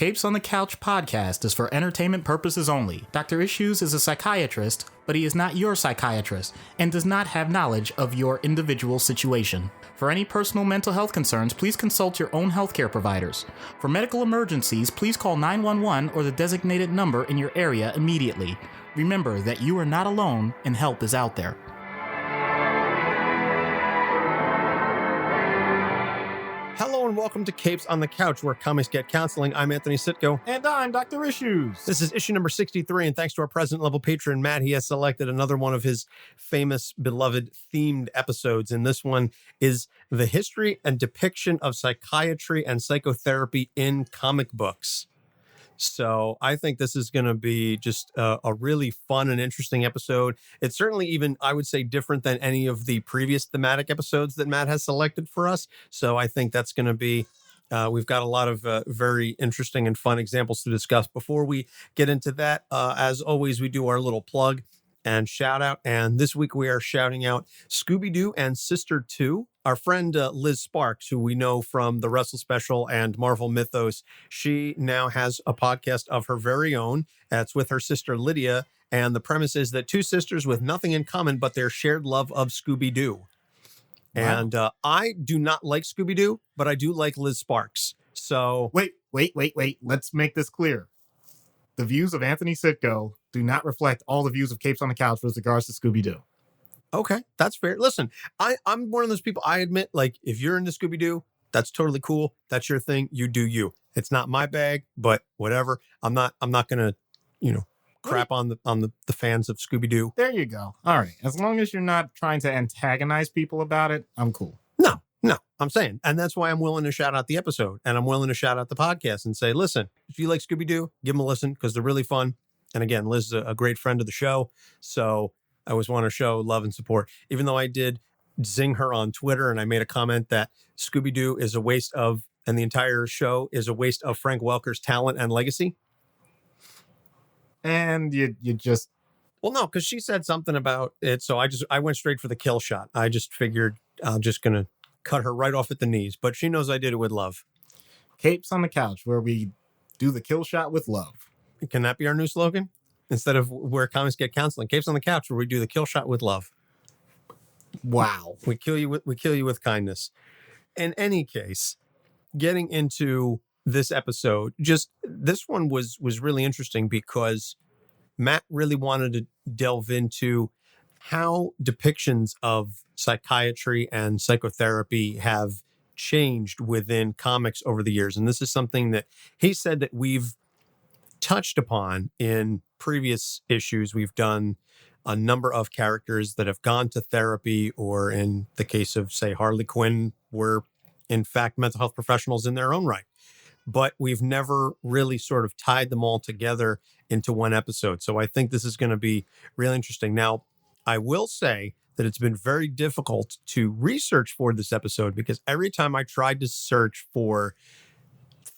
Capes on the Couch podcast is for entertainment purposes only. Dr. Issues is a psychiatrist, but he is not your psychiatrist and does not have knowledge of your individual situation. For any personal mental health concerns, please consult your own healthcare providers. For medical emergencies, please call 911 or the designated number in your area immediately. Remember that you are not alone and help is out there. Hello and welcome to Capes on the Couch, where comics get counseling. I'm Anthony Sitko. And I'm Dr. Issues. This is issue number 63, and thanks to our president-level patron, Matt, he has selected another one of his famous, beloved, themed episodes. And this one is the history and depiction of psychiatry and psychotherapy in comic books. So I think this is going to be just a really fun and interesting episode. It's certainly even, I would say, different than any of the previous thematic episodes that Matt has selected for us. So I think that's going to be, we've got a lot of very interesting and fun examples to discuss. Before we get into that, as always, we do our little plug and shout out. And this week we are shouting out Scooby-Doo and Sister Too. Our friend Liz Sparks, who we know from the Wrestle Special and Marvel Mythos, she now has a podcast of her very own. It's with her sister Lydia. And the premise is that two sisters with nothing in common but their shared love of Scooby-Doo. Wow. And I do not like Scooby-Doo, but I do like Liz Sparks. So Wait. Let's make this clear. The views of Anthony Sitko do not reflect all the views of Capes on the Couch with regards to Scooby-Doo. Okay, that's fair. Listen, I'm one of those people, I admit, like, if you're into Scooby-Doo, that's totally cool. That's your thing. You do you. It's not my bag, but whatever. I'm not going to, crap on the fans of Scooby-Doo. There you go. All right. As long as you're not trying to antagonize people about it, I'm cool. No, I'm saying. And that's why I'm willing to shout out the episode, and I'm willing to shout out the podcast and say, listen, if you like Scooby-Doo, give them a listen because they're really fun. And again, Liz is a great friend of the show. So I always want to show love and support, even though I did zing her on Twitter and I made a comment that Scooby-Doo is a waste of, and the entire show is a waste of Frank Welker's talent and legacy. And you just... Well, no, because she said something about it. So I went straight for the kill shot. I just figured I'm just going to cut her right off at the knees, but she knows I did it with love. Capes on the Couch, where we do the kill shot with love. Can that be our new slogan? Instead of where comics get counseling, Capes on the Couch, where we do the kill shot with love. Wow. We kill you with kindness. In any case, getting into this episode, just this one was really interesting because Matt really wanted to delve into how depictions of psychiatry and psychotherapy have changed within comics over the years. And this is something that he said that we've touched upon in previous issues. We've done a number of characters that have gone to therapy, or in the case of, say, Harley Quinn, were in fact mental health professionals in their own right. But we've never really sort of tied them all together into one episode. So I think this is going to be really interesting. Now, I will say that it's been very difficult to research for this episode because every time I tried to search for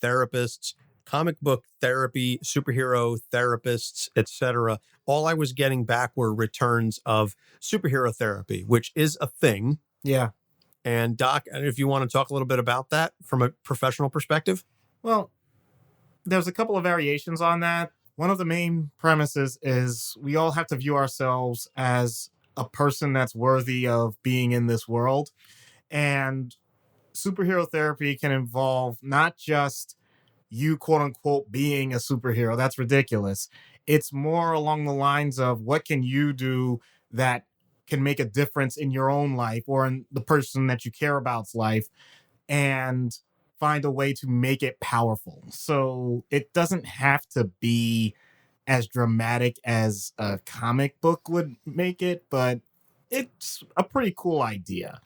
therapists, comic book therapy, superhero therapists, etc., all I was getting back were returns of superhero therapy, which is a thing. Yeah. And Doc, if you want to talk a little bit about that from a professional perspective. Well, there's a couple of variations on that. One of the main premises is we all have to view ourselves as a person that's worthy of being in this world. And superhero therapy can involve not just you, quote unquote, being a superhero. That's ridiculous. It's more along the lines of what can you do that can make a difference in your own life or in the person that you care about's life, and find a way to make it powerful. So it doesn't have to be as dramatic as a comic book would make it, but it's a pretty cool idea.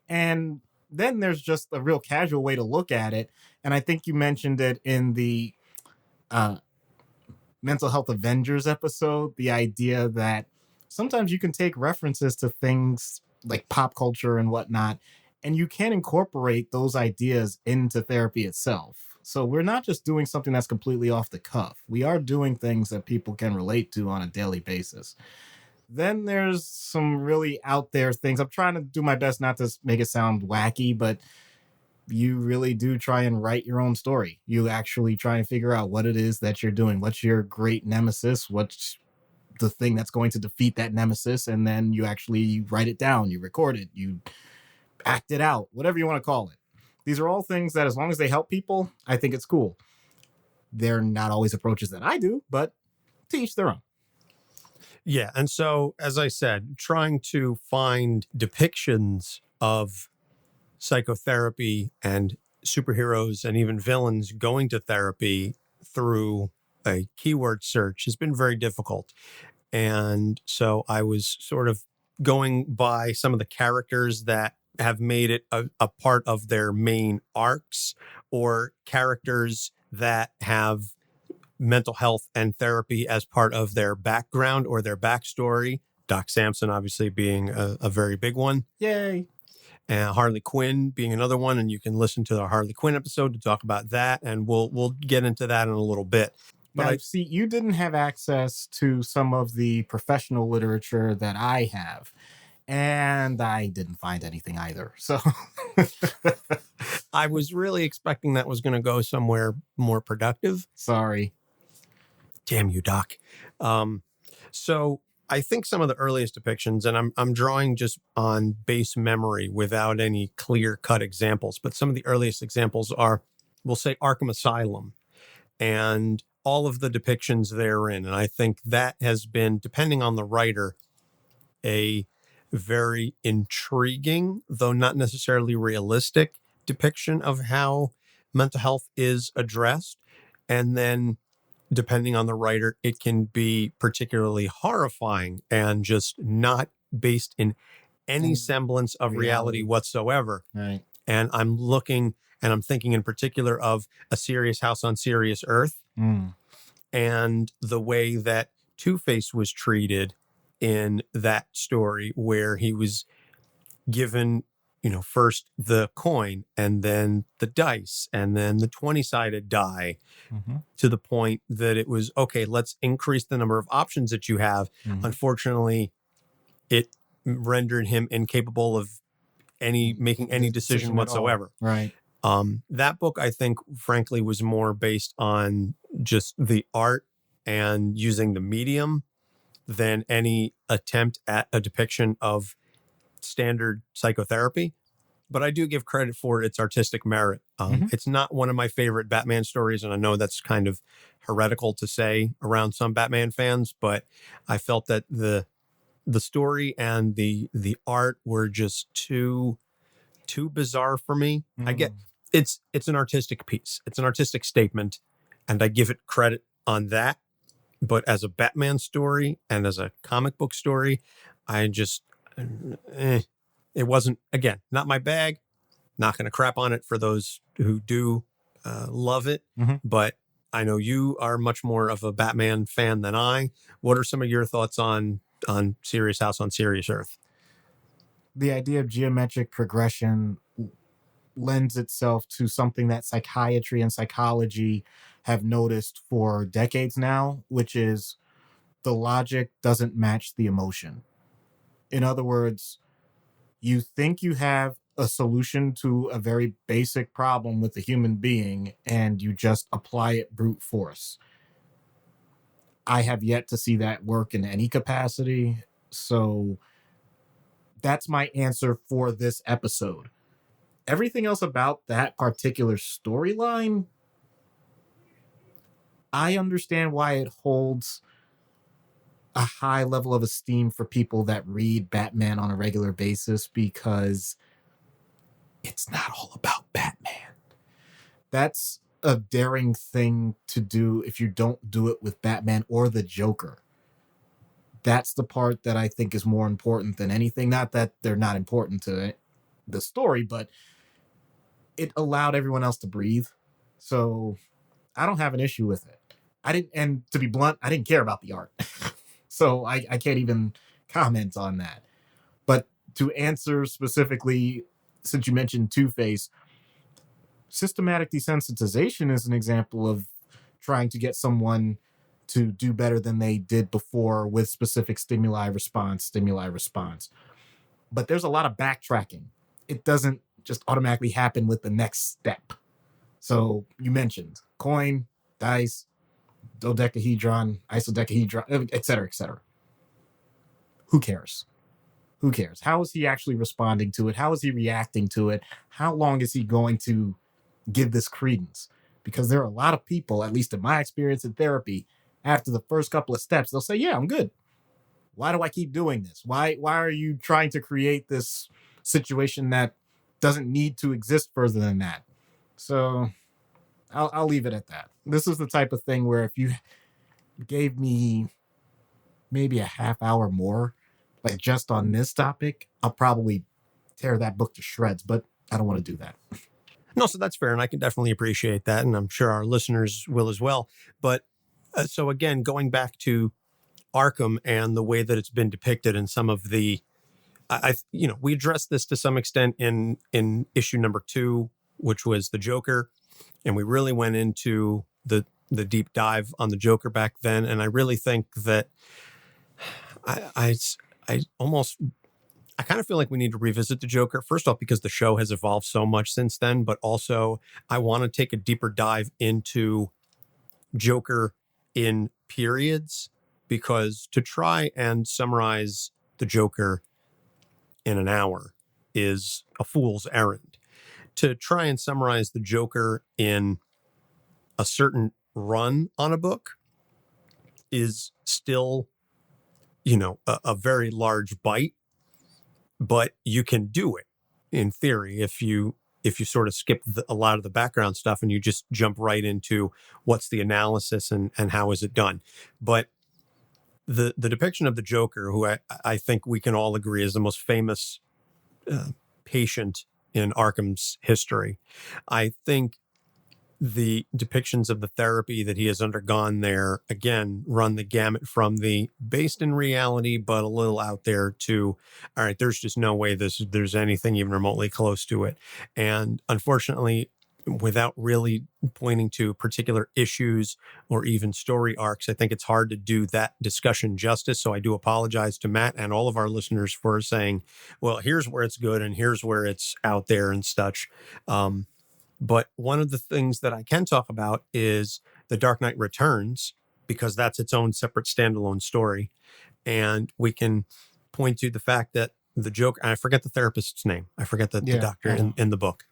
And then there's just a real casual way to look at it. And I think you mentioned it in the Mental Health Avengers episode, the idea that sometimes you can take references to things like pop culture and whatnot, and you can incorporate those ideas into therapy itself. So we're not just doing something that's completely off the cuff. We are doing things that people can relate to on a daily basis. Then there's some really out there things. I'm trying to do my best not to make it sound wacky, but you really do try and write your own story. You actually try and figure out what it is that you're doing. What's your great nemesis? What's the thing that's going to defeat that nemesis? And then you actually write it down, you record it, you act it out, whatever you want to call it. These are all things that, as long as they help people, I think it's cool. They're not always approaches that I do, but to each their own. Yeah. And so, as I said, trying to find depictions of psychotherapy and superheroes and even villains going to therapy through a keyword search has been very difficult. And so I was sort of going by some of the characters that have made it a part of their main arcs, or characters that have mental health and therapy as part of their background or their backstory. Doc Samson obviously being a very big one. Yay. And Harley Quinn being another one. And you can listen to the Harley Quinn episode to talk about that. And we'll get into that in a little bit. But now, see, you didn't have access to some of the professional literature that I have. And I didn't find anything either. So I was really expecting that was going to go somewhere more productive. Sorry. Damn you, Doc. So I think some of the earliest depictions, and I'm drawing just on base memory without any clear-cut examples, but some of the earliest examples are, we'll say, Arkham Asylum and all of the depictions therein. And I think that has been, depending on the writer, a very intriguing, though not necessarily realistic, depiction of how mental health is addressed. And then, depending on the writer, it can be particularly horrifying and just not based in any semblance of reality whatsoever. Right. And I'm looking and I'm thinking in particular of A Serious House on Serious Earth and the way that Two-Face was treated in that story, where he was given, first the coin and then the dice and then the 20-sided die, to the point that it was, okay, let's increase the number of options that you have. Unfortunately, it rendered him incapable of making any decision whatsoever. Right. That book, I think, frankly, was more based on just the art and using the medium than any attempt at a depiction of standard psychotherapy. But I do give credit for its artistic merit. It's not one of my favorite Batman stories, and I know that's kind of heretical to say around some Batman fans, but I felt that the story and the art were just too bizarre for me. I get it's an artistic piece. It's an artistic statement, and I give it credit on that. But as a Batman story and as a comic book story, I just, it wasn't, again, not my bag. Not going to crap on it for those who do love it. But I know you are much more of a Batman fan than I. What are some of your thoughts on Serious House on Serious Earth? The idea of geometric progression lends itself to something that psychiatry and psychology have noticed for decades now, which is the logic doesn't match the emotion. In other words, you think you have a solution to a very basic problem with a human being, and you just apply it brute force. I have yet to see that work in any capacity, so that's my answer for this episode. Everything else about that particular storyline, I understand why it holds a high level of esteem for people that read Batman on a regular basis, because it's not all about Batman. That's a daring thing to do if you don't do it with Batman or the Joker. That's the part that I think is more important than anything. Not that they're not important to the story, but it allowed everyone else to breathe. So I don't have an issue with it. And to be blunt, I didn't care about the art. So I can't even comment on that. But to answer specifically, since you mentioned Two-Face, systematic desensitization is an example of trying to get someone to do better than they did before with specific stimuli response. But there's a lot of backtracking. It doesn't just automatically happen with the next step. So you mentioned coin, dice, dodecahedron, isodecahedron, et cetera, et cetera. Who cares? Who cares? How is he actually responding to it? How is he reacting to it? How long is he going to give this credence? Because there are a lot of people, at least in my experience in therapy, after the first couple of steps, they'll say, yeah, I'm good. Why do I keep doing this? Why are you trying to create this situation that doesn't need to exist further than that? So I'll leave it at that. This is the type of thing where if you gave me maybe a half hour more, like just on this topic, I'll probably tear that book to shreds, but I don't want to do that. No, so that's fair. And I can definitely appreciate that. And I'm sure our listeners will as well. But so again, going back to Arkham and the way that it's been depicted in some of the, we addressed this to some extent in issue number 2, which was the Joker. And we really went into the deep dive on the Joker back then. And I really think that I kind of feel like we need to revisit the Joker. First off, because the show has evolved so much since then, but also I want to take a deeper dive into Joker in periods, because to try and summarize the Joker in an hour is a fool's errand. To try and summarize the Joker in a certain run on a book is still, a very large bite, but you can do it in theory if you sort of skip a lot of the background stuff and you just jump right into what's the analysis and how is it done. But the depiction of the Joker, who I think we can all agree is the most famous patient in Arkham's history, I think the depictions of the therapy that he has undergone there, again, run the gamut from the based in reality, but a little out there to, all right, there's just no way there's anything even remotely close to it. And unfortunately, without really pointing to particular issues or even story arcs, I think it's hard to do that discussion justice. So I do apologize to Matt and all of our listeners for saying, well, here's where it's good and here's where it's out there and such. But one of the things that I can talk about is The Dark Knight Returns, because that's its own separate standalone story. And we can point to the fact that the Joker, I forget the therapist's name. I forget the doctor in the book.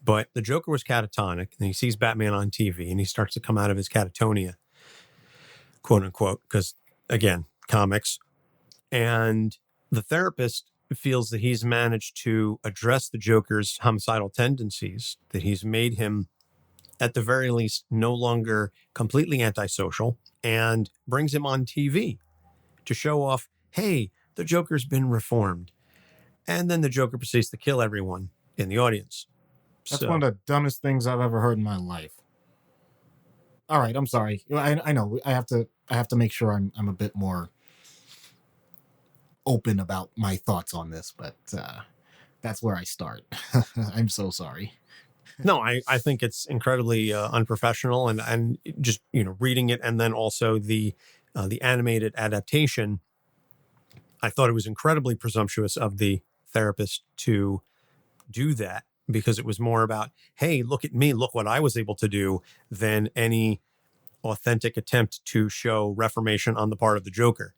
But the Joker was catatonic, and he sees Batman on TV, and he starts to come out of his catatonia, quote unquote, because, again, comics. And the therapist feels that he's managed to address the Joker's homicidal tendencies, that he's made him, at the very least, no longer completely antisocial, and brings him on TV to show off, hey, the Joker's been reformed. And then the Joker proceeds to kill everyone in the audience. That's one of the dumbest things I've ever heard in my life. All right, I'm sorry. I know I have to make sure I'm a bit more open about my thoughts on this, but that's where I start. I'm so sorry. No, I think it's incredibly unprofessional, and just reading it, and then also the animated adaptation. I thought it was incredibly presumptuous of the therapist to do that, because it was more about, hey, look at me, look what I was able to do, than any authentic attempt to show reformation on the part of the Joker.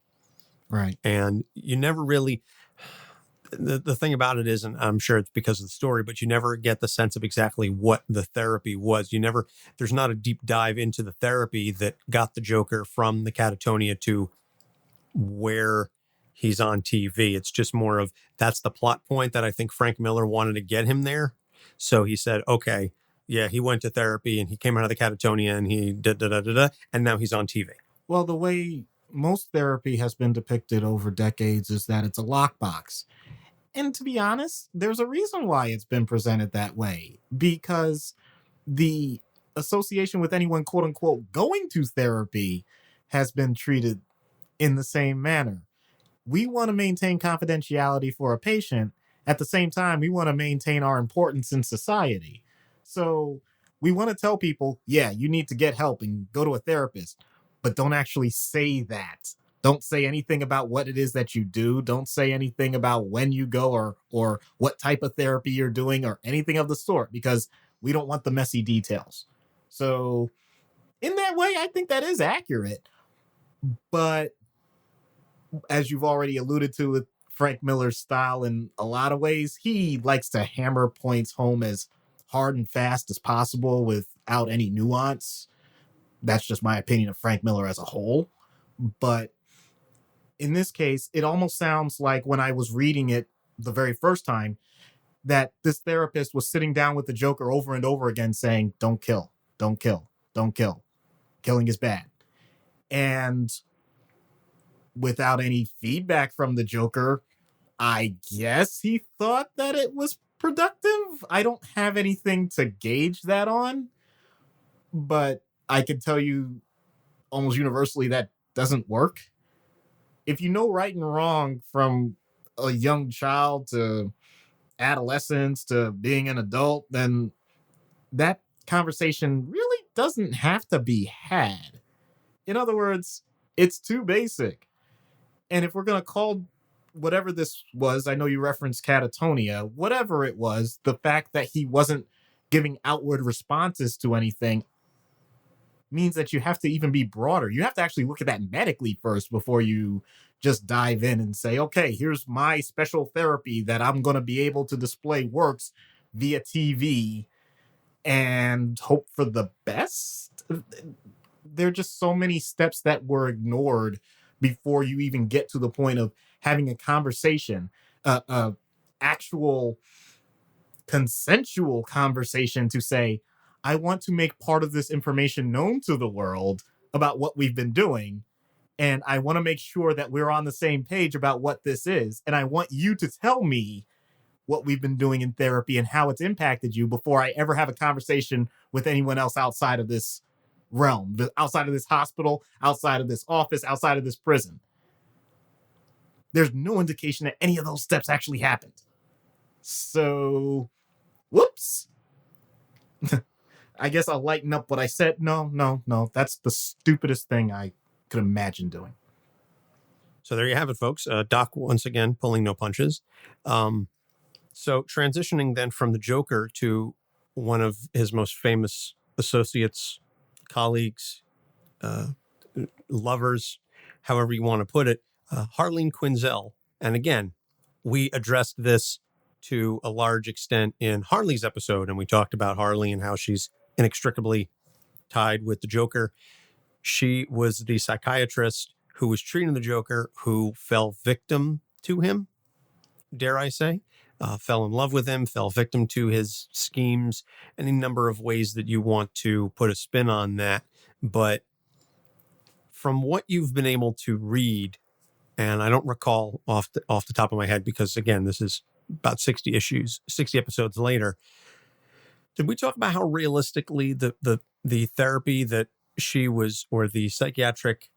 Right. And you never really, the thing about it is, and I'm sure it's because of the story, but you never get the sense of exactly what the therapy was. There's not a deep dive into the therapy that got the Joker from the catatonia to where he's on TV. It's just more of, that's the plot point that I think Frank Miller wanted to get him there. So he said, okay, yeah, he went to therapy and he came out of the catatonia and he and now he's on TV. Well, the way most therapy has been depicted over decades is that it's a lockbox. And to be honest, there's a reason why it's been presented that way, because the association with anyone, quote unquote, going to therapy has been treated in the same manner. We want to maintain confidentiality for a patient. At the same time, we want to maintain our importance in society. So we want to tell people, yeah, you need to get help and go to a therapist, but don't actually say that Don't say anything about what it is that you do. Don't say anything about when you go or what type of therapy you're doing or anything of the sort, because we don't want the messy details. So in that way, I think that is accurate. But as you've already alluded to with Frank Miller's style, in a lot of ways, he likes to hammer points home as hard and fast as possible without any nuance. That's just my opinion of Frank Miller as a whole. But in this case, it almost sounds like when I was reading it the very first time, that this therapist was sitting down with the Joker over and over again saying, don't kill, don't kill, don't kill. Killing is bad. And without any feedback from the Joker, I guess he thought that it was productive. I don't have anything to gauge that on, but I can tell you almost universally that doesn't work. If you know right and wrong from a young child to adolescence to being an adult, then that conversation really doesn't have to be had. In other words, it's too basic. And if we're going to call whatever this was, I know you referenced catatonia, whatever it was, the fact that he wasn't giving outward responses to anything means that you have to even be broader. You have to actually look at that medically first before you just dive in and say, okay, here's my special therapy that I'm going to be able to display works via TV and hope for the best. There are just so many steps that were ignored before you even get to the point of having a conversation, actual consensual conversation to say, I want to make part of this information known to the world about what we've been doing. And I want to make sure that we're on the same page about what this is. And I want you to tell me what we've been doing in therapy and how it's impacted you before I ever have a conversation with anyone else outside of this realm, outside of this hospital, outside of this office, outside of this prison. There's no indication that any of those steps actually happened. So, whoops. I guess I'll lighten up what I said. No. That's the stupidest thing I could imagine doing. So there you have it, folks. Doc, once again, pulling no punches. So transitioning then from the Joker to one of his most famous associates, colleagues, lovers, however you want to put it, Harleen Quinzel. And again, we addressed this to a large extent in Harley's episode, and we talked about Harley and how she's inextricably tied with the Joker. She was the psychiatrist who was treating the Joker, who fell victim to him, dare I say, fell in love with him, fell victim to his schemes, any number of ways that you want to put a spin on that. But from what you've been able to read, and I don't recall off the top of my head, because again, this is about 60 episodes later, did we talk about how realistically the therapy that she was, or the psychiatric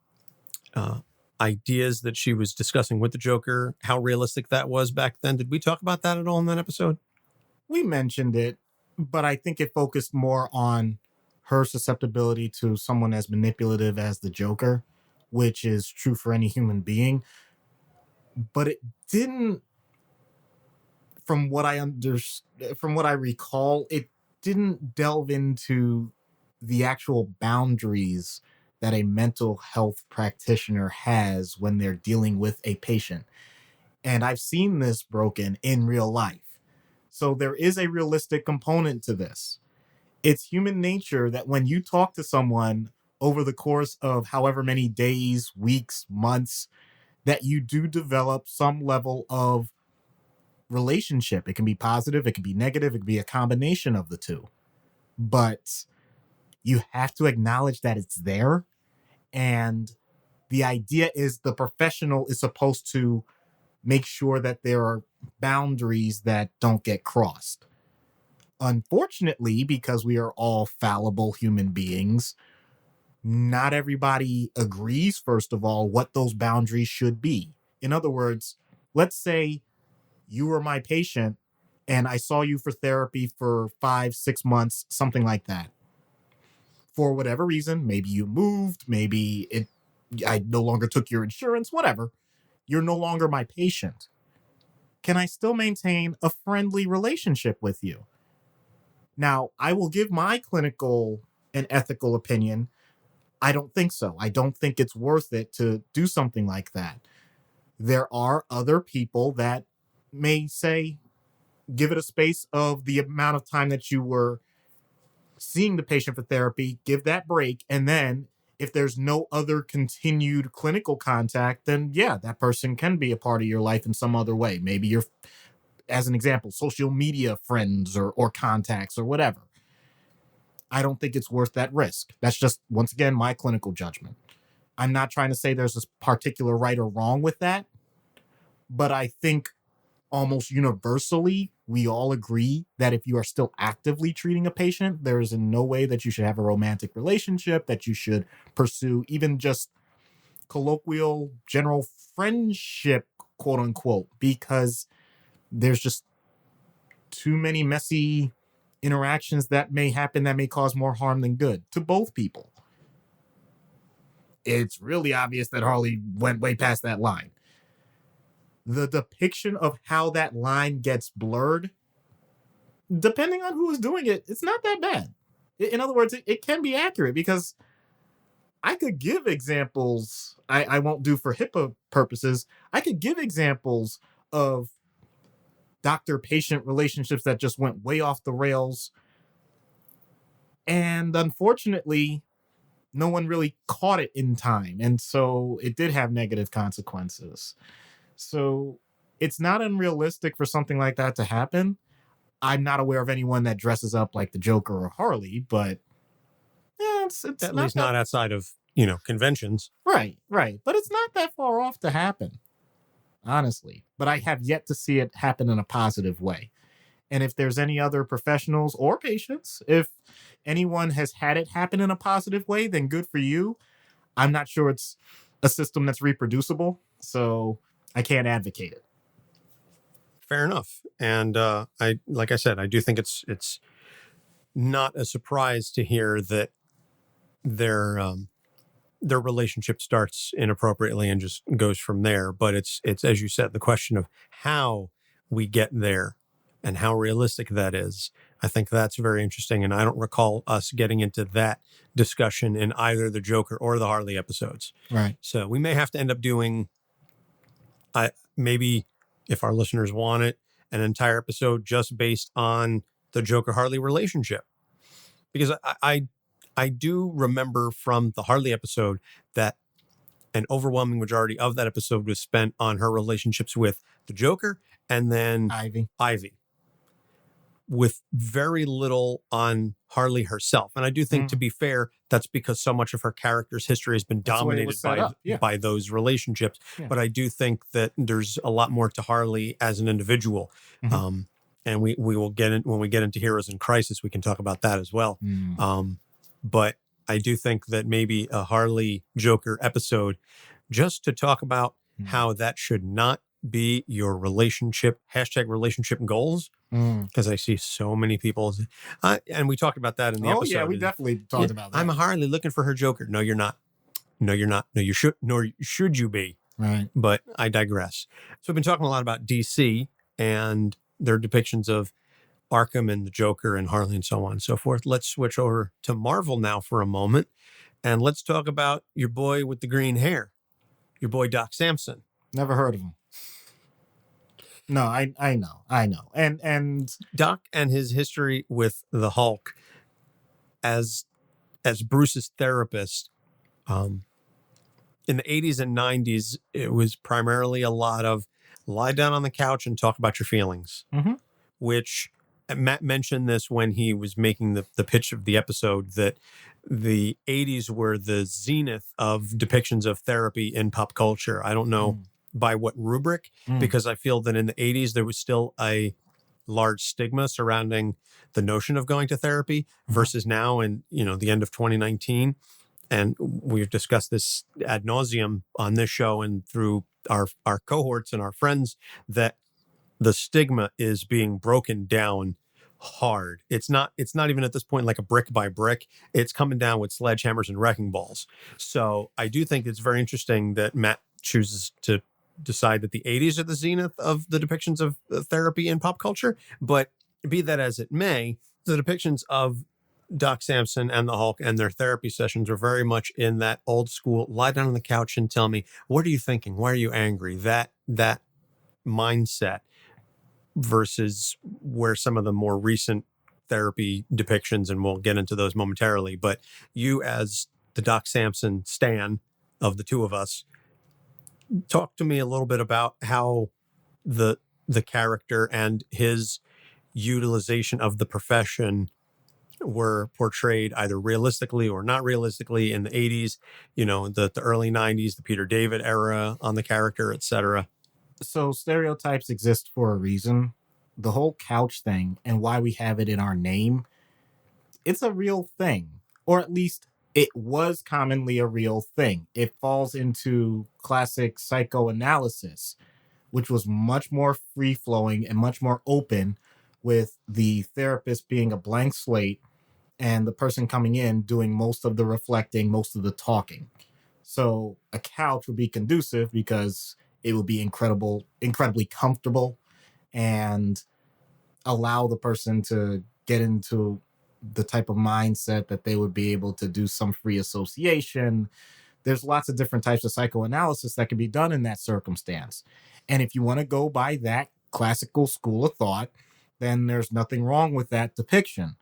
ideas that she was discussing with the Joker, how realistic that was back then? Did we talk about that at all in that episode? We mentioned it, but I think it focused more on her susceptibility to someone as manipulative as the Joker, which is true for any human being. But it didn't, from what I recall, it didn't delve into the actual boundaries that a mental health practitioner has when they're dealing with a patient. And I've seen this broken in real life. So there is a realistic component to this. It's human nature that when you talk to someone over the course of however many days, weeks, months, that you do develop some level of relationship. It can be positive, it can be negative, it can be a combination of the two. But you have to acknowledge that it's there. And the idea is the professional is supposed to make sure that there are boundaries that don't get crossed. Unfortunately, because we are all fallible human beings, not everybody agrees, first of all, what those boundaries should be. In other words, let's say you were my patient and I saw you for therapy for 5-6 months, something like that. For whatever reason, maybe you moved, maybe it I no longer took your insurance, whatever. You're no longer my patient. Can I still maintain a friendly relationship with you? Now, I will give my clinical and ethical opinion. I don't think so. I don't think it's worth it to do something like that. There are other people that may say, give it a space of the amount of time that you were seeing the patient for therapy, give that break. And then if there's no other continued clinical contact, then yeah, that person can be a part of your life in some other way. Maybe you're, as an example, social media friends or contacts or whatever. I don't think it's worth that risk. That's just, once again, my clinical judgment. I'm not trying to say there's a particular right or wrong with that, but I think almost universally, we all agree that if you are still actively treating a patient, there is in no way that you should have a romantic relationship, that you should pursue even just colloquial general friendship, quote unquote, because there's just too many messy interactions that may happen that may cause more harm than good to both people. It's really obvious that Harley went way past that line. The depiction of how that line gets blurred, depending on who is doing it, it's not that bad. In other words, it can be accurate, because I could give examples, I won't do for HIPAA purposes, I could give examples of doctor-patient relationships that just went way off the rails. And unfortunately, no one really caught it in time. And so it did have negative consequences. So it's not unrealistic for something like that to happen. I'm not aware of anyone that dresses up like the Joker or Harley, but yeah, it's At not least that, not outside of, conventions. right. But it's not that far off to happen, honestly. But I have yet to see it happen in a positive way. And if there's any other professionals or patients, if anyone has had it happen in a positive way, then good for you. I'm not sure it's a system that's reproducible, so I can't advocate it. Fair enough. And like I said, I do think it's not a surprise to hear that their relationship starts inappropriately and just goes from there. But it's as you said, the question of how we get there and how realistic that is. I think that's very interesting. And I don't recall us getting into that discussion in either the Joker or the Harley episodes. Right. So we may have to end up doing, maybe if our listeners want it, an entire episode just based on the Joker Harley relationship. Because I do remember from the Harley episode that an overwhelming majority of that episode was spent on her relationships with the Joker and then Ivy, with very little on Harley herself. And I do think, to be fair, that's because so much of her character's history has been dominated by those relationships. Yeah. But I do think that there's a lot more to Harley as an individual. Mm-hmm. And we will get in when we get into Heroes in Crisis, we can talk about that as well. But I do think that maybe a Harley Joker episode, just to talk about how that should not be your relationship, #relationship goals. Because I see so many people, and we talked about that in the episode. Oh yeah, we definitely talked about that. I'm a Harley looking for her Joker. No, you're not. No, you're not. No, you should. Nor should you be. Right. But I digress. So we've been talking a lot about DC and their depictions of Arkham and the Joker and Harley and so on and so forth. Let's switch over to Marvel now for a moment, and let's talk about your boy with the green hair, your boy Doc Samson. Never heard of him. No, I know. And Doc and his history with the Hulk as Bruce's therapist, in the 80s and 90s, it was primarily a lot of lie down on the couch and talk about your feelings, which Matt mentioned this when he was making the pitch of the episode, that the 80s were the zenith of depictions of therapy in pop culture. I don't know by what rubric, because I feel that in the 80s, there was still a large stigma surrounding the notion of going to therapy versus now in, the end of 2019. And we've discussed this ad nauseum on this show and through our cohorts and our friends, that the stigma is being broken down hard. It's not even at this point like a brick by brick. It's coming down with sledgehammers and wrecking balls. So I do think it's very interesting that Matt chooses to decide that the 80s are the zenith of the depictions of therapy in pop culture. But be that as it may, the depictions of Doc Samson and the Hulk and their therapy sessions are very much in that old school, lie down on the couch and tell me, what are you thinking? Why are you angry? That mindset versus where some of the more recent therapy depictions, and we'll get into those momentarily, but you as the Doc Samson stan of the two of us, talk to me a little bit about how the character and his utilization of the profession were portrayed either realistically or not realistically in the 80s, the early 90s, the Peter David era on the character, etc. So stereotypes exist for a reason. The whole couch thing and why we have it in our name, it's a real thing. Or at least it was commonly a real thing. It falls into classic psychoanalysis, which was much more free-flowing and much more open, with the therapist being a blank slate and the person coming in doing most of the reflecting, most of the talking. So a couch would be conducive because it would be incredibly comfortable and allow the person to get into the type of mindset that they would be able to do some free association. There's lots of different types of psychoanalysis that can be done in that circumstance. And if you want to go by that classical school of thought, then there's nothing wrong with that depiction.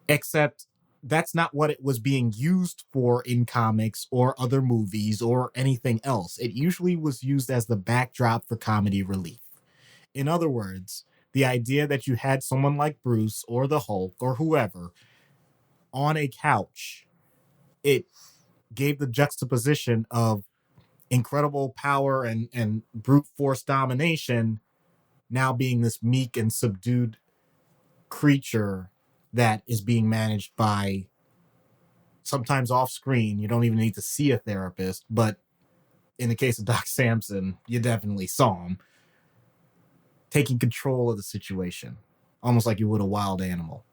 Except that's not what it was being used for in comics or other movies or anything else. It usually was used as the backdrop for comedy relief. In other words, the idea that you had someone like Bruce or the Hulk or whoever on a couch, it gave the juxtaposition of incredible power and brute force domination now being this meek and subdued creature that is being managed by, sometimes off screen, you don't even need to see a therapist, but in the case of Doc Samson, you definitely saw him taking control of the situation, almost like you would a wild animal.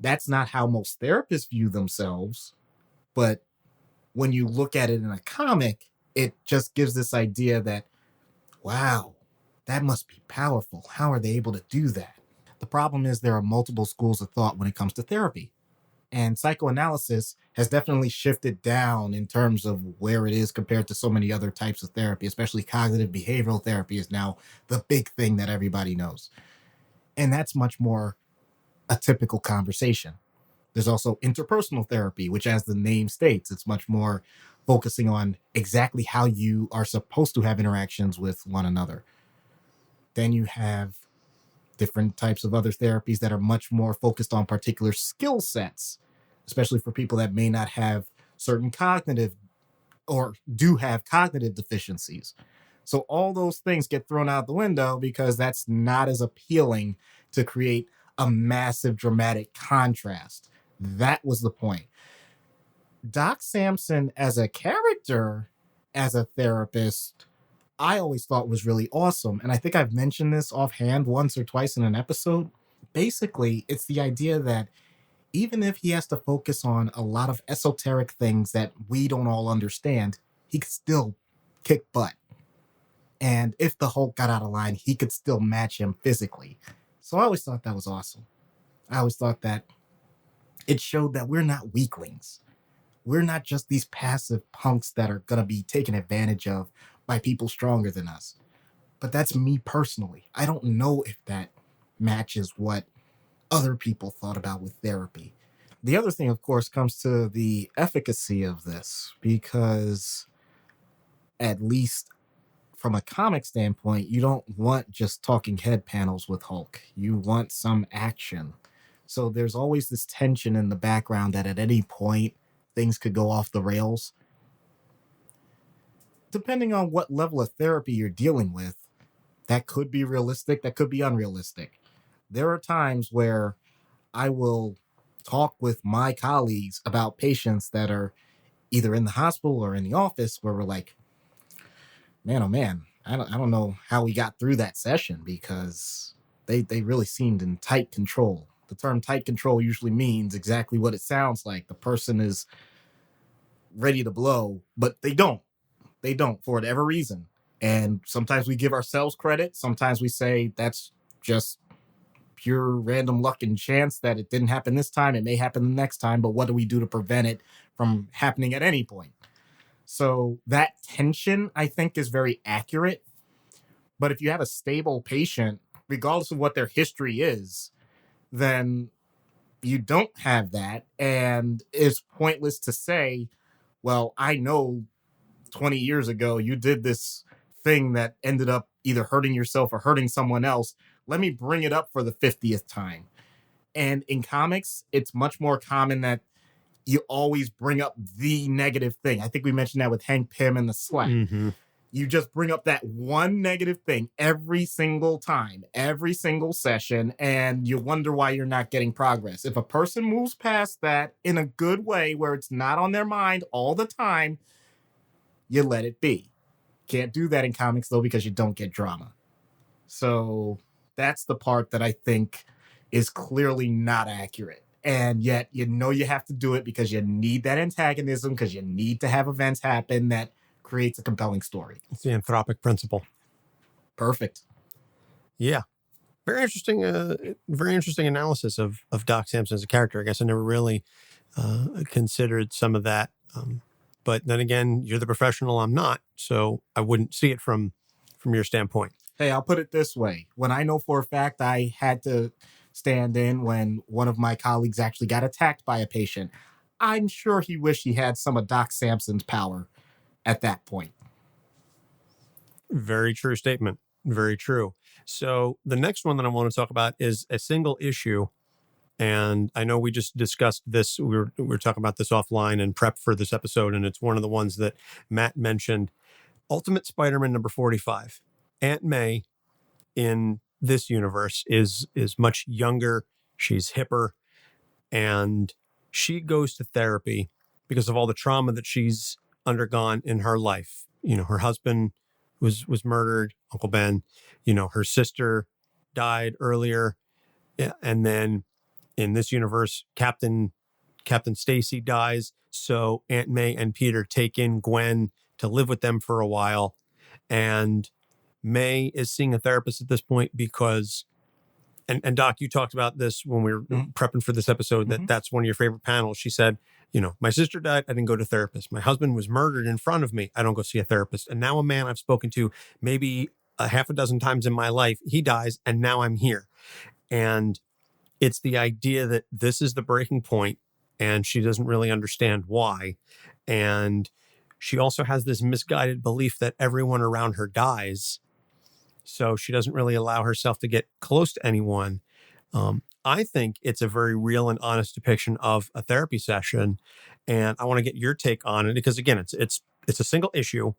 That's not how most therapists view themselves, but when you look at it in a comic, it just gives this idea that, wow, that must be powerful. How are they able to do that? The problem is there are multiple schools of thought when it comes to therapy. And psychoanalysis has definitely shifted down in terms of where it is compared to so many other types of therapy, especially cognitive behavioral therapy is now the big thing that everybody knows. And that's much more a typical conversation. There's also interpersonal therapy, which, as the name states, it's much more focusing on exactly how you are supposed to have interactions with one another. Then you have different types of other therapies that are much more focused on particular skill sets, especially for people that may not have certain cognitive or do have cognitive deficiencies. So all those things get thrown out the window because that's not as appealing to create a massive dramatic contrast. That was the point. Doc Samson as a character, as a therapist, I always thought was really awesome. And I think I've mentioned this offhand once or twice in an episode. Basically, it's the idea that even if he has to focus on a lot of esoteric things that we don't all understand, he could still kick butt. And if the Hulk got out of line, he could still match him physically. So I always thought that was awesome. I always thought that it showed that we're not weaklings. We're not just these passive punks that are going to be taken advantage of by people stronger than us. But that's me personally. I don't know if that matches what other people thought about with therapy. The other thing, of course, comes to the efficacy of this, because at least from a comic standpoint, you don't want just talking head panels with Hulk. You want some action. So there's always this tension in the background that at any point things could go off the rails. Depending on what level of therapy you're dealing with, that could be realistic, that could be unrealistic. There are times where I will talk with my colleagues about patients that are either in the hospital or in the office where we're like, man, oh man, I don't know how we got through that session because they really seemed in tight control. The term tight control usually means exactly what it sounds like. The person is ready to blow, but they don't. They don't for whatever reason. And sometimes we give ourselves credit. Sometimes we say that's just pure random luck and chance that it didn't happen this time. It may happen the next time, but what do we do to prevent it from happening at any point? So that tension, I think, is very accurate. But if you have a stable patient, regardless of what their history is, then you don't have that. And it's pointless to say, well, I know 20 years ago you did this thing that ended up either hurting yourself or hurting someone else. Let me bring it up for the 50th time. And in comics, it's much more common that you always bring up the negative thing. I think we mentioned that with Hank Pym and the Slack. Mm-hmm. You just bring up that one negative thing every single time, every single session, and you wonder why you're not getting progress. If a person moves past that in a good way where it's not on their mind all the time, you let it be. Can't do that in comics, though, because you don't get drama. So that's the part that I think is clearly not accurate. And yet, you know, you have to do it because you need that antagonism, because you need to have events happen that creates a compelling story. It's the anthropic principle. Perfect. Yeah. Very interesting analysis of Doc Samson as a character. I guess I never really considered some of that. But then again, you're the professional, I'm not. So I wouldn't see it from your standpoint. Hey, I'll put it this way. When I know for a fact I had to stand in when one of my colleagues actually got attacked by a patient, I'm sure he wished he had some of Doc Samson's power at that point. Very true statement. Very true. So the next one that I want to talk about is a single issue. And I know we just discussed this. We were talking about this offline and prep for this episode. And it's one of the ones that Matt mentioned. Ultimate Spider-Man number 45. Aunt May in this universe is much younger. She's hipper. And she goes to therapy because of all the trauma that she's undergone in her life. You know, her husband was murdered, Uncle Ben. You know, her sister died earlier. Yeah, and then in this universe, Captain Stacy dies. So Aunt May and Peter take in Gwen to live with them for a while. And May is seeing a therapist at this point because, and Doc, you talked about this when we were prepping for this episode, that's one of your favorite panels. She said, you know, my sister died. I didn't go to a therapist. My husband was murdered in front of me. I don't go see a therapist. And now a man I've spoken to maybe a half a dozen times in my life, he dies. And now I'm here. And it's the idea that this is the breaking point and she doesn't really understand why. And she also has this misguided belief that everyone around her dies. So she doesn't really allow herself to get close to anyone. I think it's a very real and honest depiction of a therapy session. And I want to get your take on it because, again, it's a single issue.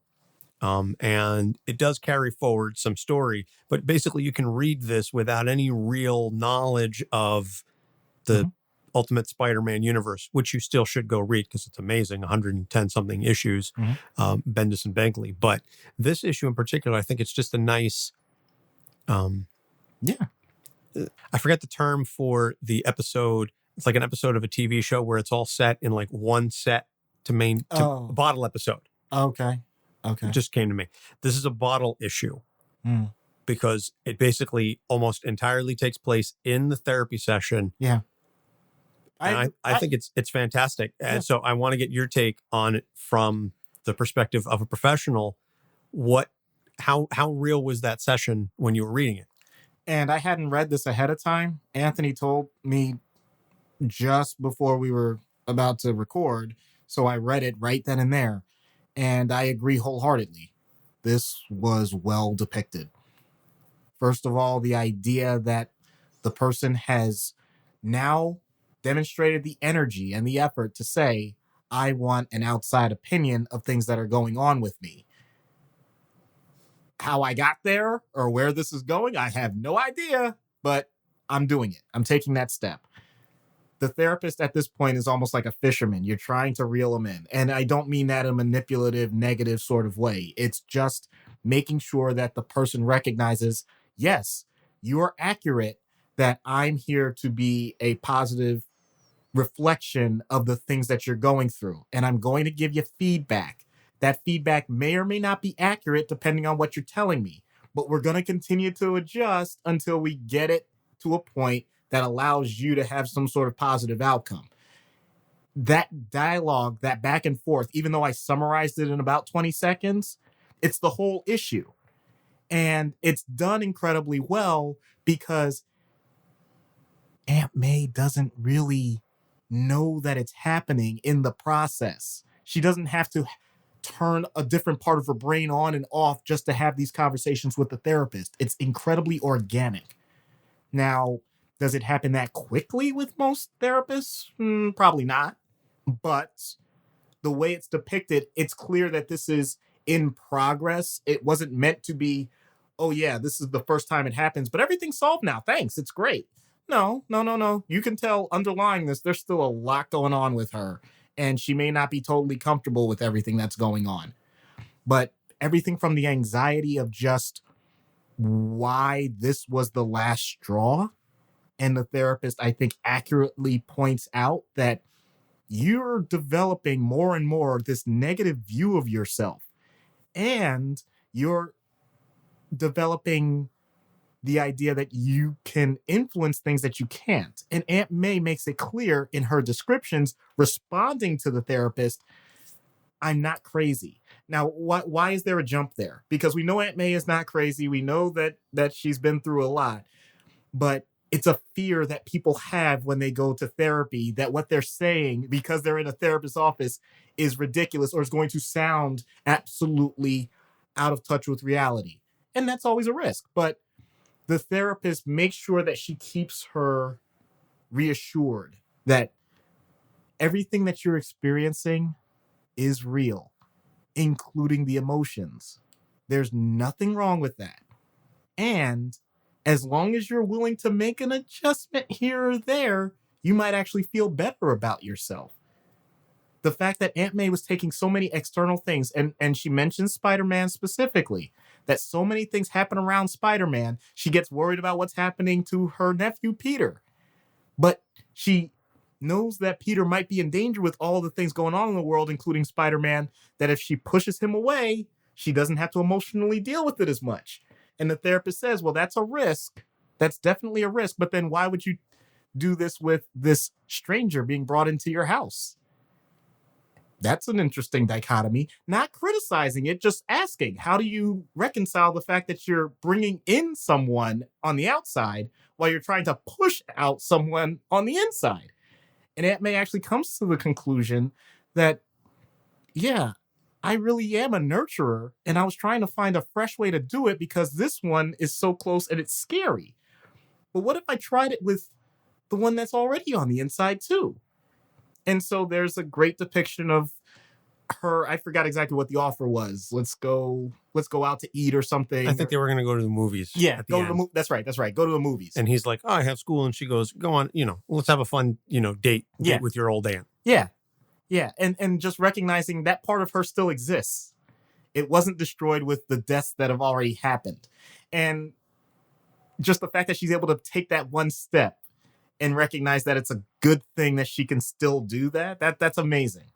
And it does carry forward some story, but basically you can read this without any real knowledge of the Ultimate Spider-Man universe, which you still should go read because it's amazing, 110 something issues, Bendis and Begley. But this issue in particular, I think it's just a nice, I forget the term for the episode. It's like an episode of a TV show where it's all set in like one set to a bottle episode. Okay. It just came to me. This is a bottle issue because it basically almost entirely takes place in the therapy session. Yeah. And I think it's fantastic. And so I want to get your take on it from the perspective of a professional. How real was that session when you were reading it? And I hadn't read this ahead of time. Anthony told me just before we were about to record. So I read it right then and there. And I agree wholeheartedly. This was well depicted. First of all, the idea that the person has now demonstrated the energy and the effort to say, I want an outside opinion of things that are going on with me. How I got there or where this is going, I have no idea, but I'm doing it. I'm taking that step. The therapist at this point is almost like a fisherman. You're trying to reel him in. And I don't mean that in a manipulative, negative sort of way. It's just making sure that the person recognizes, yes, you are accurate, that I'm here to be a positive reflection of the things that you're going through. And I'm going to give you feedback. That feedback may or may not be accurate depending on what you're telling me, but we're going to continue to adjust until we get it to a point that allows you to have some sort of positive outcome. That dialogue, that back and forth, even though I summarized it in about 20 seconds, it's the whole issue. And it's done incredibly well because Aunt May doesn't really know that it's happening in the process. She doesn't have to turn a different part of her brain on and off just to have these conversations with the therapist. It's incredibly organic. Now, does it happen that quickly with most therapists? Probably not. But the way it's depicted, it's clear that this is in progress. It wasn't meant to be, oh yeah, this is the first time it happens, but everything's solved now. Thanks. It's great. No, no, no, no. You can tell underlying this, there's still a lot going on with her. And she may not be totally comfortable with everything that's going on. But everything from the anxiety of just why this was the last straw. And the therapist, I think, accurately points out that you're developing more and more this negative view of yourself. And you're developing the idea that you can influence things that you can't. And Aunt May makes it clear in her descriptions responding to the therapist, I'm not crazy. Now, why is there a jump there? Because we know Aunt May is not crazy. We know that she's been through a lot. But it's a fear that people have when they go to therapy, that what they're saying, because they're in a therapist's office, is ridiculous or is going to sound absolutely out of touch with reality. And that's always a risk. But the therapist makes sure that she keeps her reassured that everything that you're experiencing is real, including the emotions. There's nothing wrong with that. And as long as you're willing to make an adjustment here or there, you might actually feel better about yourself. The fact that Aunt May was taking so many external things, and she mentions Spider-Man specifically, that so many things happen around Spider-Man, she gets worried about what's happening to her nephew, Peter. But she knows that Peter might be in danger with all the things going on in the world, including Spider-Man, that if she pushes him away, she doesn't have to emotionally deal with it as much. And the therapist says, well, that's a risk. That's definitely a risk. But then why would you do this with this stranger being brought into your house? That's an interesting dichotomy. Not criticizing it, just asking, how do you reconcile the fact that you're bringing in someone on the outside while you're trying to push out someone on the inside? And Aunt May actually comes to the conclusion that, yeah, I really am a nurturer, and I was trying to find a fresh way to do it because this one is so close and it's scary. But what if I tried it with the one that's already on the inside too? And so there's a great depiction of her. I forgot exactly what the offer was. Let's go out to eat or something. I think they were going to go to the movies. Yeah, at the go end. to the That's right. Go to the movies. And he's like, oh, I have school. And she goes, go on, let's have a fun, date with your old aunt. Yeah. Yeah. And just recognizing that part of her still exists. It wasn't destroyed with the deaths that have already happened. And just the fact that she's able to take that one step and recognize that it's a good thing that she can still do that's amazing.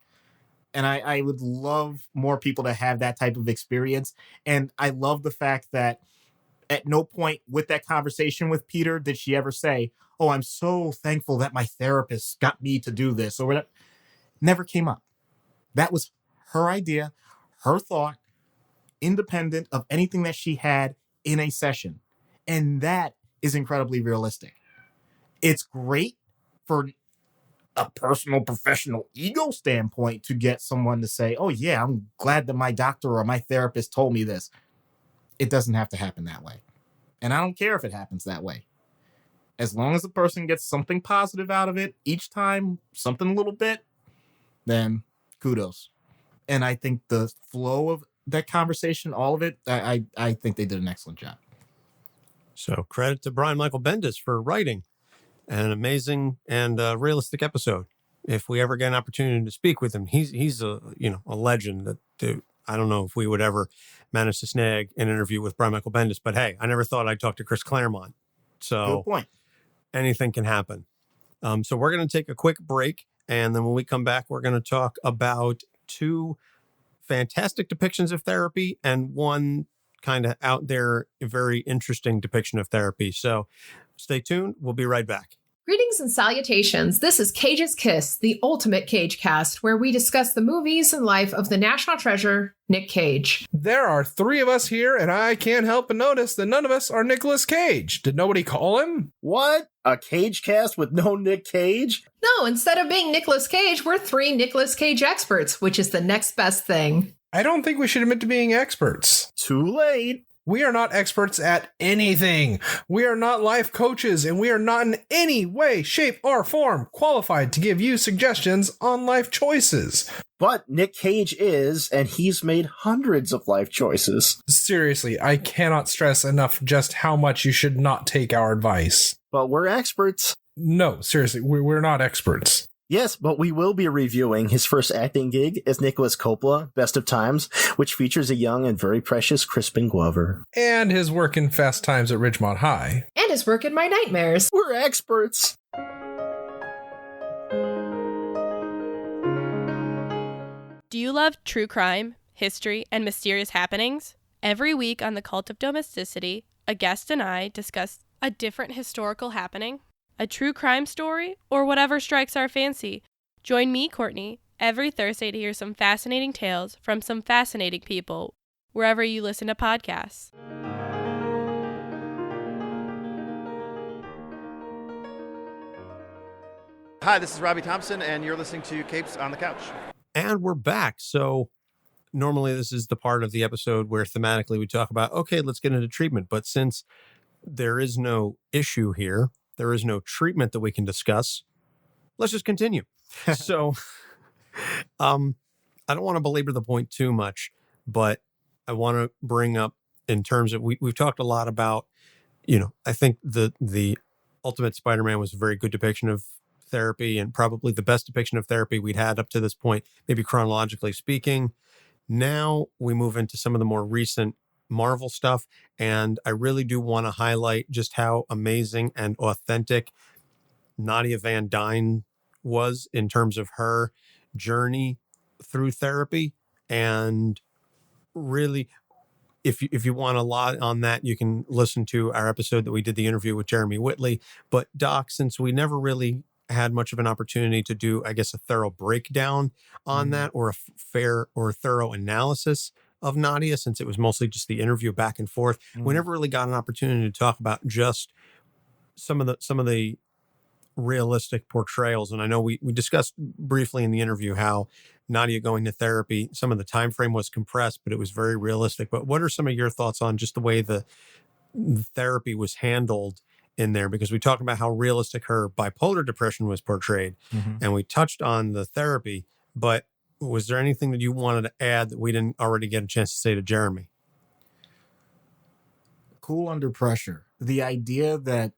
And I would love more people to have that type of experience. And I love the fact that at no point with that conversation with Peter did she ever say, oh, I'm so thankful that my therapist got me to do this, or whatever. Never came up. That was her idea, her thought, independent of anything that she had in a session. And that is incredibly realistic. It's great for a personal, professional ego standpoint to get someone to say, oh, yeah, I'm glad that my doctor or my therapist told me this. It doesn't have to happen that way. And I don't care if it happens that way. As long as the person gets something positive out of it each time, something a little bit, then kudos. And I think the flow of that conversation, all of it, I think they did an excellent job. So credit to Brian Michael Bendis for writing an amazing and realistic episode. If we ever get an opportunity to speak with him, he's a legend. That I don't know if we would ever manage to snag an interview with Brian Michael Bendis, but hey, I never thought I'd talk to Chris Claremont. Good So point. anything can happen. So we're going to take a quick break. And then when we come back, we're going to talk about 2 fantastic depictions of therapy and one kind of out there, very interesting depiction of therapy. So stay tuned. We'll be right back. Greetings and salutations. This is Cage's Kiss, the ultimate Cage cast, where we discuss the movies and life of the national treasure, Nick Cage. There are 3 of us here, and I can't help but notice that none of us are Nicolas Cage. Did nobody call him? What? A Cage cast with no Nick Cage? No, instead of being Nicolas Cage, we're 3 Nicolas Cage experts, which is the next best thing. I don't think we should admit to being experts. Too late. We are not experts at anything. We are not life coaches, and we are not in any way, shape, or form qualified to give you suggestions on life choices. But Nick Cage is, and he's made hundreds of life choices. Seriously, I cannot stress enough just how much you should not take our advice. But we're experts. No, seriously, we're not experts. Yes, but we will be reviewing his first acting gig as Nicholas Coppola, Best of Times, which features a young and very precious Crispin Glover. And his work in Fast Times at Ridgemont High. And his work in My Nightmares. We're experts. Do you love true crime, history, and mysterious happenings? Every week on The Cult of Domesticity, a guest and I discuss a different historical happening, a true crime story, or whatever strikes our fancy. Join me, Courtney, every Thursday to hear some fascinating tales from some fascinating people, wherever you listen to podcasts. Hi, this is Robbie Thompson, and you're listening to Capes on the Couch. And we're back. So normally this is the part of the episode where thematically we talk about, okay, let's get into treatment. But since there is no issue here, there is no treatment that we can discuss, let's just continue. So I don't want to belabor the point too much, but I want to bring up in terms of, we've talked a lot about, I think the Ultimate Spider-Man was a very good depiction of therapy and probably the best depiction of therapy we'd had up to this point, maybe chronologically speaking. Now we move into some of the more recent Marvel stuff, and I really do want to highlight just how amazing and authentic Nadia Van Dyne was in terms of her journey through therapy. And really, if you want a lot on that, you can listen to our episode that we did the interview with Jeremy Whitley. But Doc, since we never really had much of an opportunity to do, I guess, a thorough breakdown on that, or a fair or thorough analysis of Nadia, since it was mostly just the interview back and forth, we never really got an opportunity to talk about just some of the realistic portrayals. And I know we discussed briefly in the interview how Nadia going to therapy, some of the time frame was compressed, but it was very realistic. But what are some of your thoughts on just the way the therapy was handled in there? Because we talked about how realistic her bipolar depression was portrayed, and we touched on the therapy, but was there anything that you wanted to add that we didn't already get a chance to say to Jeremy? Cool under pressure. The idea that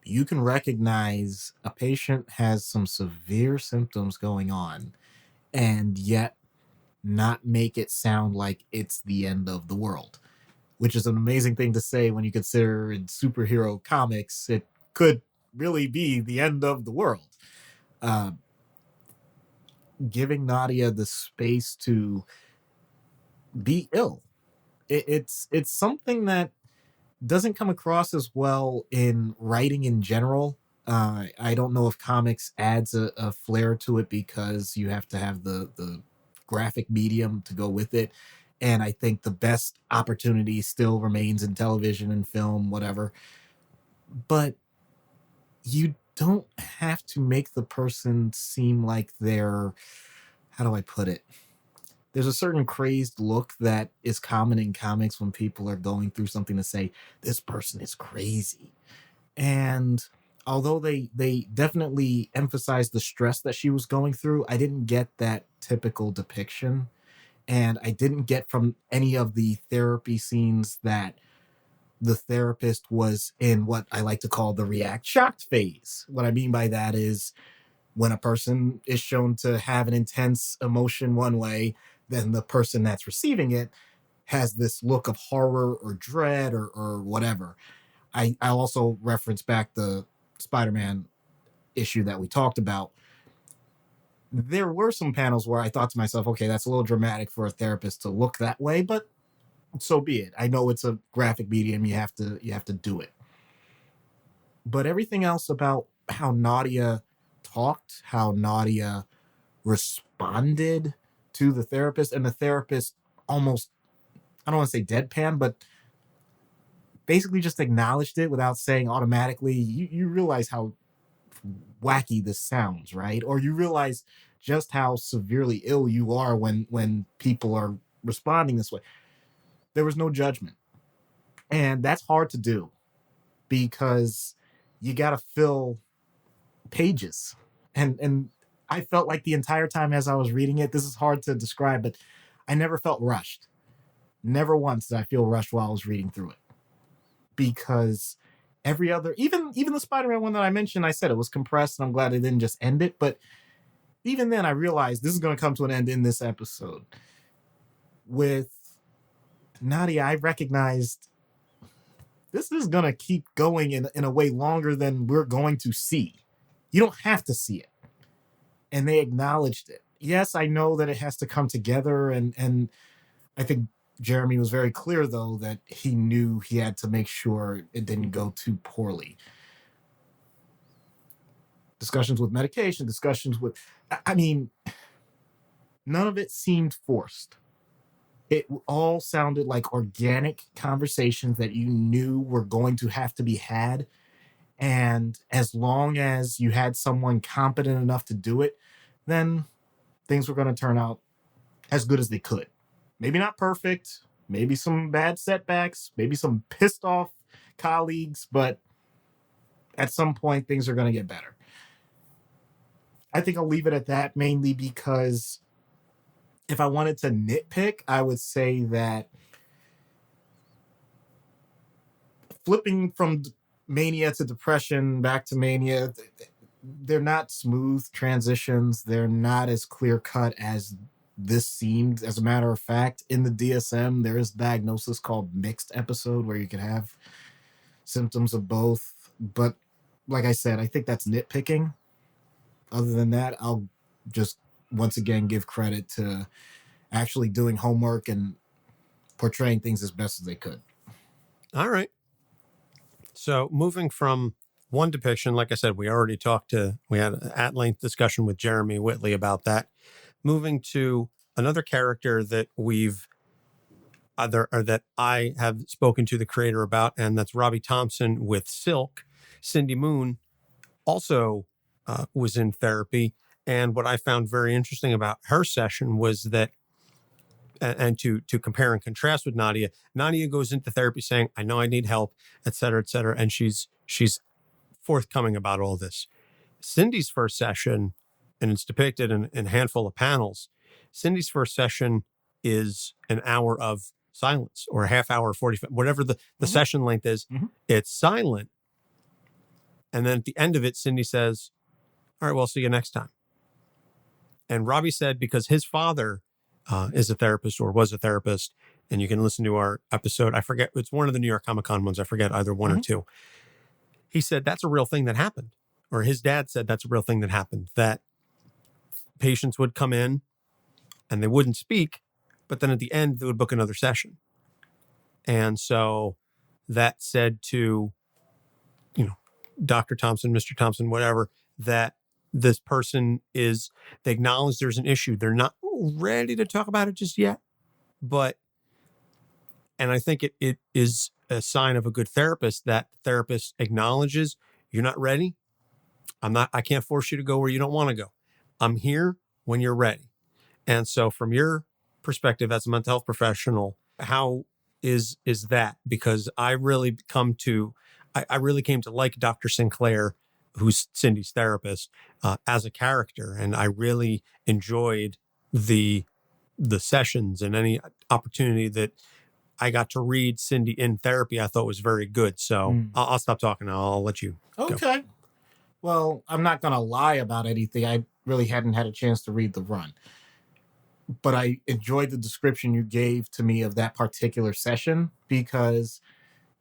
you can recognize a patient has some severe symptoms going on and yet not make it sound like it's the end of the world, which is an amazing thing to say when you consider in superhero comics, it could really be the end of the world. Giving Nadia the space to be ill. It's something that doesn't come across as well in writing in general. I don't know if comics adds a flair to it because you have to have the graphic medium to go with it. And I think the best opportunity still remains in television and film, whatever. But you don't have to make the person seem like they're, how do I put it? There's a certain crazed look that is common in comics when people are going through something to say, this person is crazy. And although they definitely emphasized the stress that she was going through, I didn't get that typical depiction. And I didn't get from any of the therapy scenes that the therapist was in what I like to call the react shocked phase. What I mean by that is when a person is shown to have an intense emotion one way, then the person that's receiving it has this look of horror or dread or whatever. I also reference back the Spider-Man issue that we talked about. There were some panels where I thought to myself, okay, that's a little dramatic for a therapist to look that way, but so be it. I know it's a graphic medium. You have to do it. But everything else about how Nadia talked, how Nadia responded to the therapist, and the therapist almost, I don't want to say deadpan, but basically just acknowledged it without saying automatically, you realize how wacky this sounds, right? Or you realize just how severely ill you are when people are responding this way. There was no judgment. And that's hard to do because you got to fill pages. And I felt like the entire time as I was reading it, this is hard to describe, but I never felt rushed. Never once did I feel rushed while I was reading through it. Because every other, even the Spider-Man one that I mentioned, I said it was compressed, and I'm glad they didn't just end it. But even then, I realized this is going to come to an end in this episode. With Nadia, I recognized this is going to keep going in a way longer than we're going to see. You don't have to see it. And they acknowledged it. Yes, I know that it has to come together, and I think Jeremy was very clear, though, that he knew he had to make sure it didn't go too poorly. Discussions with medication, discussions with... I mean, none of it seemed forced. It all sounded like organic conversations that you knew were going to have to be had. And as long as you had someone competent enough to do it, then things were going to turn out as good as they could. Maybe not perfect, maybe some bad setbacks, maybe some pissed off colleagues, but at some point things are going to get better. I think I'll leave it at that, mainly because if I wanted to nitpick, I would say that flipping from mania to depression back to mania, they're not smooth transitions. They're not as clear cut as this seemed. As a matter of fact, in the DSM, there is a diagnosis called mixed episode where you can have symptoms of both. But like I said, I think that's nitpicking. Other than that, I'll just once again give credit to actually doing homework and portraying things as best as they could. All right. So moving from one depiction, like I said, we had an at-length discussion with Jeremy Whitley about that. Moving to another character that that I have spoken to the creator about, and that's Robbie Thompson with Silk. Cindy Moon also was in therapy. And what I found very interesting about her session was that, and to compare and contrast with Nadia goes into therapy saying, I know I need help, et cetera, and she's forthcoming about all this. Cindy's first session, and it's depicted in a handful of panels, Cindy's first session is an hour of silence, or a half hour, 45, whatever the session length is. Mm-hmm. It's silent. And then at the end of it, Cindy says, all right, well, see you next time. And Robbie said, because his father is a therapist, or was a therapist, and you can listen to our episode. I forget, it's one of the New York Comic Con ones. I forget either one or two. He said that's a real thing that happened. Or his dad said that's a real thing that happened, that patients would come in and they wouldn't speak, but then at the end they would book another session. And so that said to, Dr. Thompson, Mr. Thompson, whatever, that this person they acknowledge there's an issue. They're not ready to talk about it just yet, and I think it is a sign of a good therapist that the therapist acknowledges you're not ready. I can't force you to go where you don't want to go. I'm here when you're ready. And so from your perspective as a mental health professional, how is that? Because I really came to like Dr. Sinclair, who's Cindy's therapist, as a character. And I really enjoyed the sessions, and any opportunity that I got to read Cindy in therapy, I thought was very good. So I'll stop talking now. I'll let you go. Well, I'm not going to lie about anything. I really hadn't had a chance to read the run. but I enjoyed the description you gave to me of that particular session because,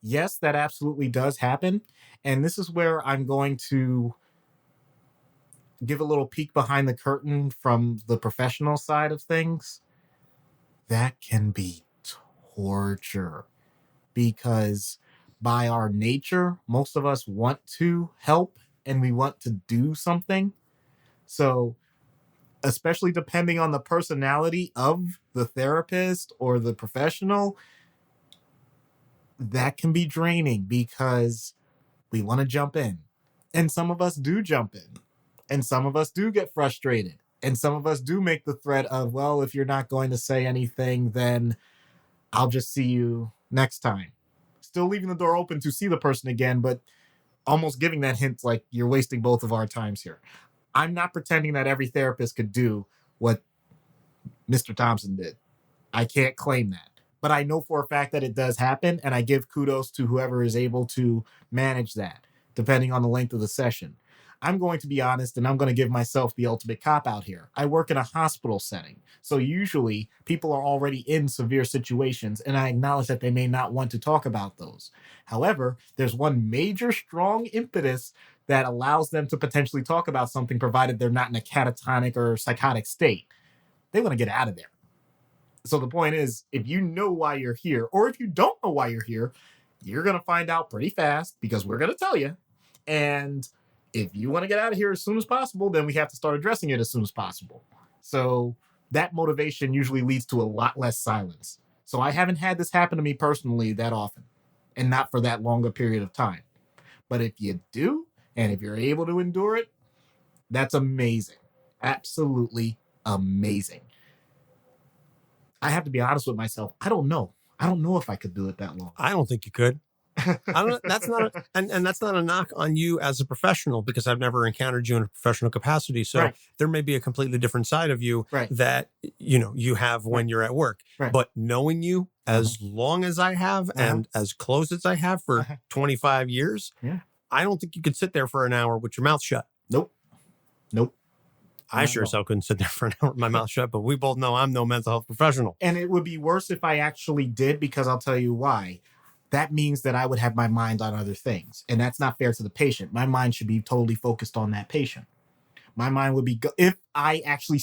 yes, that absolutely does happen. And this is where I'm going to give a little peek behind the curtain from the professional side of things. That can be torture because by our nature, most of us want to help and we want to do something. So, especially depending on the personality of the therapist or the professional, that can be draining because we want to jump in. And some of us do jump in. And some of us do get frustrated. And some of us do make the threat of, well, if you're not going to say anything, then I'll just see you next time. Still leaving the door open to see the person again, but almost giving that hint like you're wasting both of our times here. I'm not pretending that every therapist could do what Mr. Thompson did. I can't claim that. But I know for a fact that it does happen, and I give kudos to whoever is able to manage that, depending on the length of the session. I'm going to be honest, and I'm going to give myself the ultimate cop-out here. I work in a hospital setting, so usually people are already in severe situations, and I acknowledge that they may not want to talk about those. However, there's one major strong impetus that allows them to potentially talk about something, provided they're not in a catatonic or psychotic state. They want to get out of there. So the point is, if you know why you're here, or if you don't know why you're here, you're going to find out pretty fast because we're going to tell you. And if you want to get out of here as soon as possible, then we have to start addressing it as soon as possible. So that motivation usually leads to a lot less silence. So I haven't had this happen to me personally that often, and not for that long a period of time. But if you do, and if you're able to endure it, that's amazing. Absolutely amazing. I have to be honest with myself. I don't know. I don't know if I could do it that long. I don't think you could. I don't. That's not. And that's not a knock on you as a professional because I've never encountered you in a professional capacity. So Right. there may be a completely different side of you Right. that you have when you're at work. Right. But knowing you as long as I have and as close as I have for 25 years, Yeah. I don't think you could sit there for an hour with your mouth shut. Nope. I sure as hell couldn't sit there for an hour with my mouth shut, but we both know I'm no mental health professional. And it would be worse if I actually did, because I'll tell you why. That means that I would have my mind on other things. And that's not fair to the patient. My mind should be totally focused on that patient. My mind would be, if I actually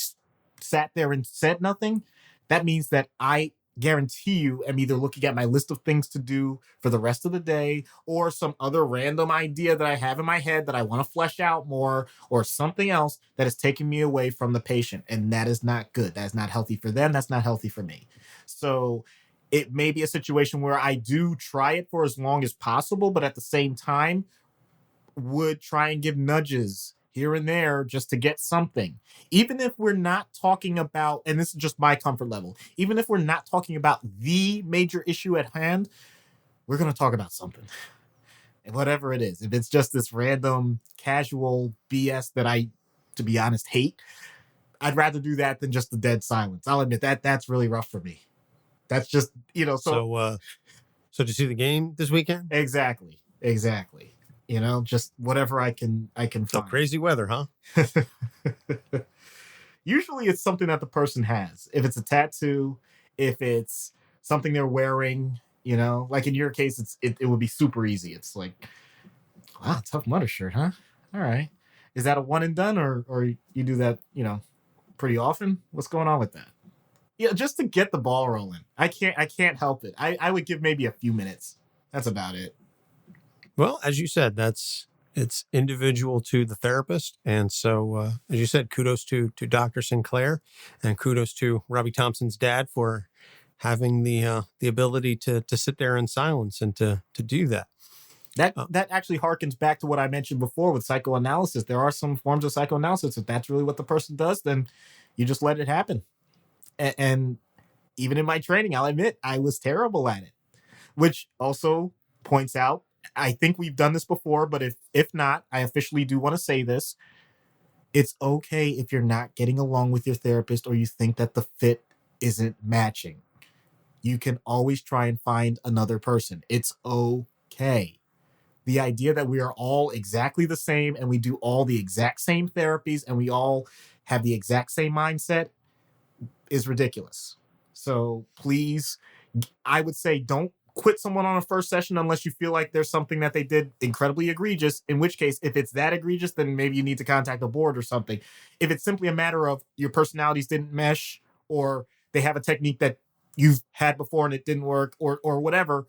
sat there and said nothing, that means that I guarantee you am either looking at my list of things to do for the rest of the day or some other random idea that I have in my head that I want to flesh out more, or something else that is taking me away from the patient. And that is not good. That is not healthy for them. That's not healthy for me. So it may be a situation where I do try it for as long as possible, but at the same time would try and give nudges here and there just to get something. Even if we're not talking about, and this is just my comfort level, even if we're not talking about the major issue at hand, we're going to talk about something. And whatever it is, if it's just this random casual BS that I, to be honest, hate, I'd rather do that than just the dead silence. I'll admit that that's really rough for me. That's just, So did you see the game this weekend? Exactly. Just whatever I can So find. crazy weather, huh? Usually it's something that the person has. If it's a tattoo, if it's something they're wearing, like in your case, it would be super easy. It's like, wow, tough mudder shirt, huh? All right. Is that a one and done, or you do that, pretty often? What's going on with that? Yeah, just to get the ball rolling. I can't help it. I would give maybe a few minutes. That's about it. Well, as you said, it's individual to the therapist. And so, as you said, kudos to Dr. Sinclair, and kudos to Robbie Thompson's dad for having the ability to sit there in silence and to do that. That actually harkens back to what I mentioned before with psychoanalysis. There are some forms of psychoanalysis. If that's really what the person does, then you just let it happen. And even in my training, I'll admit I was terrible at it, which also points out, I think we've done this before, but if not, I officially do want to say this. It's okay if you're not getting along with your therapist or you think that the fit isn't matching. You can always try and find another person. It's okay. The idea that we are all exactly the same and we do all the exact same therapies and we all have the exact same mindset, is ridiculous. So please, I would say don't quit someone on a first session unless you feel like there's something that they did incredibly egregious, in which case, if it's that egregious, then maybe you need to contact the board or something. If it's simply a matter of your personalities didn't mesh, or they have a technique that you've had before and it didn't work, or whatever,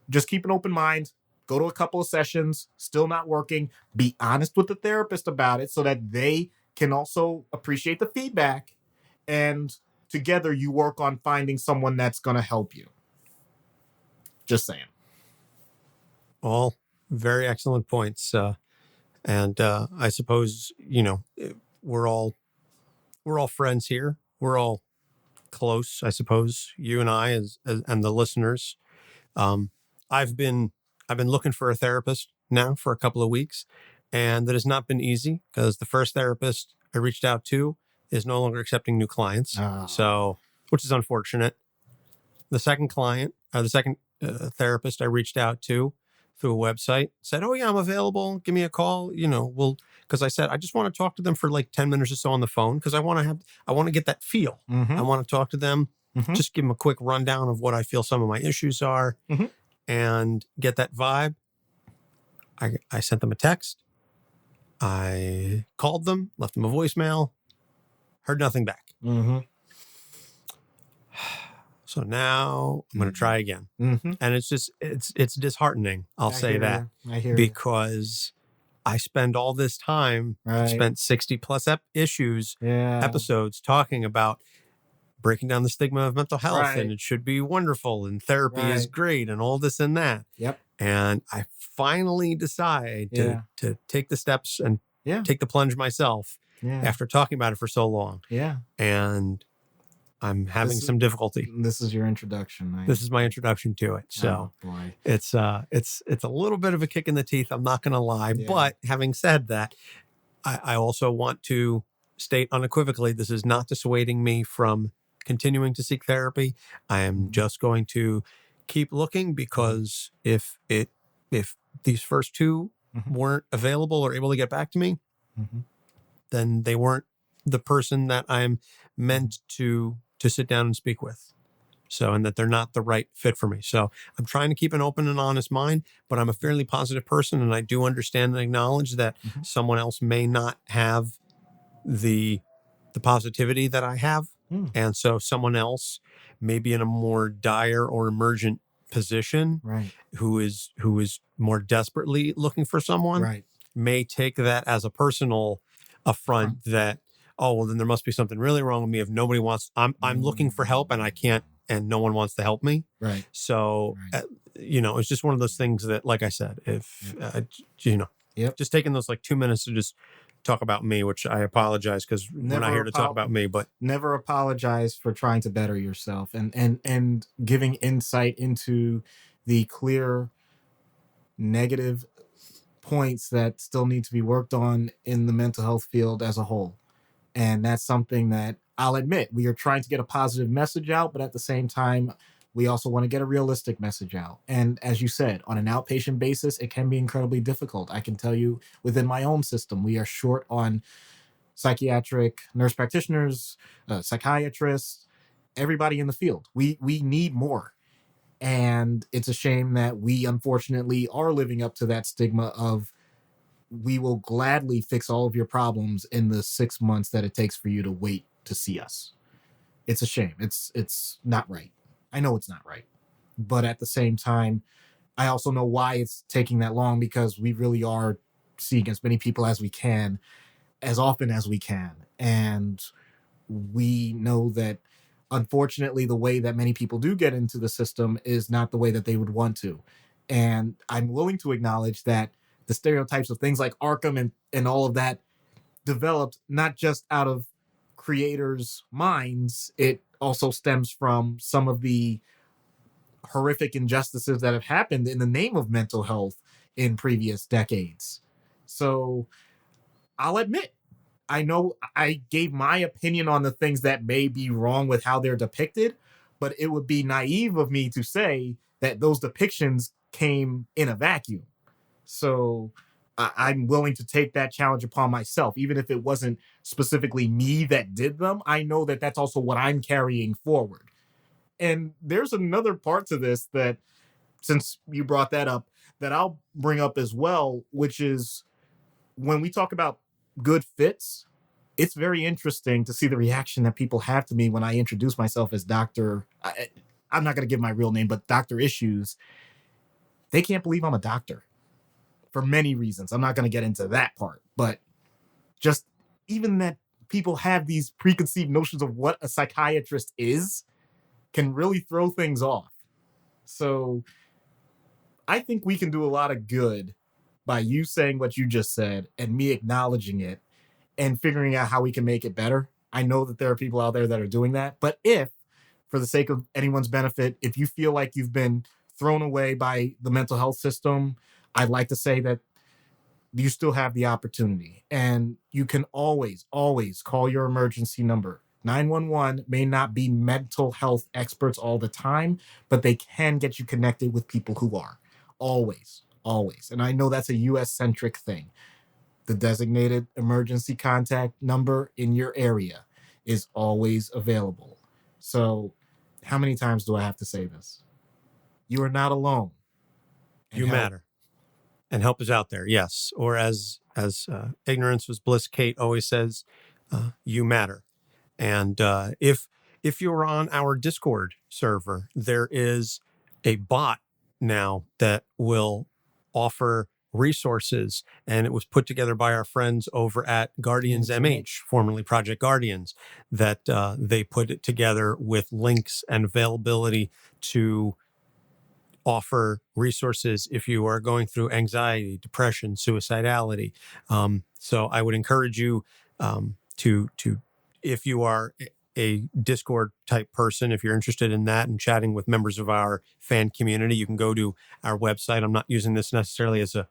just keep an open mind. Go to a couple of sessions, still not working. Be honest with the therapist about it so that they can also appreciate the feedback, and together you work on finding someone that's going to help you. Just saying. All very excellent points. And I suppose, we're all friends here. We're all close, I suppose, you and I as and the listeners. I've been looking for a therapist now for a couple of weeks, and that has not been easy because the first therapist I reached out to is no longer accepting new clients. So, which is unfortunate. The second therapist I reached out to through a website said, "Oh yeah, I'm available. Give me a call." Because I said, I just want to talk to them for like 10 minutes or so on the phone because I want to get that feel. Mm-hmm. I want to talk to them, just give them a quick rundown of what I feel some of my issues are, and get that vibe. I sent them a text. I called them, left them a voicemail, heard nothing back. Mm-hmm. So now I'm going to try again. And it's just, it's disheartening. I'll say that. I hear because I spend all this time, spent 60 plus episodes talking about breaking down the stigma of mental health, and it should be wonderful, and therapy is great, and all this and that. Yep. And I finally decide to take the steps and take the plunge myself after talking about it for so long. Yeah. And I'm having some difficulty. This is your introduction. This is my introduction to it. So it's a little bit of a kick in the teeth. I'm not going to lie. Yeah. But having said that, I also want to state unequivocally, this is not dissuading me from continuing to seek therapy. I am just going to keep looking, because if these first two weren't available or able to get back to me, then they weren't the person that I'm meant to sit down and speak with. So, and that they're not the right fit for me. So I'm trying to keep an open and honest mind, but I'm a fairly positive person, and I do understand and acknowledge that someone else may not have the positivity that I have. And so someone else may be in a more dire or emergent position, who is more desperately looking for someone, may take that as a personal affront that, oh, well, then there must be something really wrong with me if nobody wants, I'm looking for help and I can't, and no one wants to help me. So, it's just one of those things that, like I said, if, just taking those like 2 minutes to just talk about me, which I apologize because we're not here to talk about me, but never apologize for trying to better yourself and giving insight into the clear negative points that still need to be worked on in the mental health field as a whole. And that's something that I'll admit, we are trying to get a positive message out, but at the same time, we also want to get a realistic message out. And as you said, on an outpatient basis, it can be incredibly difficult. I can tell you within my own system, we are short on psychiatric nurse practitioners, psychiatrists, everybody in the field. We need more. And it's a shame that we unfortunately are living up to that stigma of, we will gladly fix all of your problems in the 6 months that it takes for you to wait to see us. It's a shame. It's not right. I know it's not right. But at the same time, I also know why it's taking that long, because we really are seeing as many people as we can, as often as we can. And we know that, unfortunately, the way that many people do get into the system is not the way that they would want to. And I'm willing to acknowledge that the stereotypes of things like Arkham and all of that developed not just out of creators' minds. It also stems from some of the horrific injustices that have happened in the name of mental health in previous decades. So I'll admit, I know I gave my opinion on the things that may be wrong with how they're depicted, but it would be naive of me to say that those depictions came in a vacuum. So I'm willing to take that challenge upon myself, even if it wasn't specifically me that did them. I know that that's also what I'm carrying forward. And there's another part to this that, since you brought that up, that I'll bring up as well, which is when we talk about good fits, it's very interesting to see the reaction that people have to me when I introduce myself as I'm not going to give my real name, but Dr. Issues. They can't believe I'm a doctor for many reasons. I'm not going to get into that part, but just even that people have these preconceived notions of what a psychiatrist is can really throw things off. So I think we can do a lot of good by you saying what you just said and me acknowledging it and figuring out how we can make it better. I know that there are people out there that are doing that, but if, for the sake of anyone's benefit, if you feel like you've been thrown away by the mental health system, I'd like to say that you still have the opportunity, and you can always call your emergency number. 911 may not be mental health experts all the time, but they can get you connected with people who are. Always. And I know that's a US-centric thing. The designated emergency contact number in your area is always available. So how many times do I have to say this? You are not alone. You matter. And help is out there, yes. Or as ignorance was bliss, Kate always says, you matter. And if you're on our Discord server, there is a bot now that will offer resources, and it was put together by our friends over at Guardians MH, formerly Project Guardians, that they put it together with links and availability to offer resources if you are going through anxiety, depression, suicidality. So I would encourage you to if you are a Discord type person, if you're interested in that and chatting with members of our fan community, you can go to our website. I'm not using this necessarily as a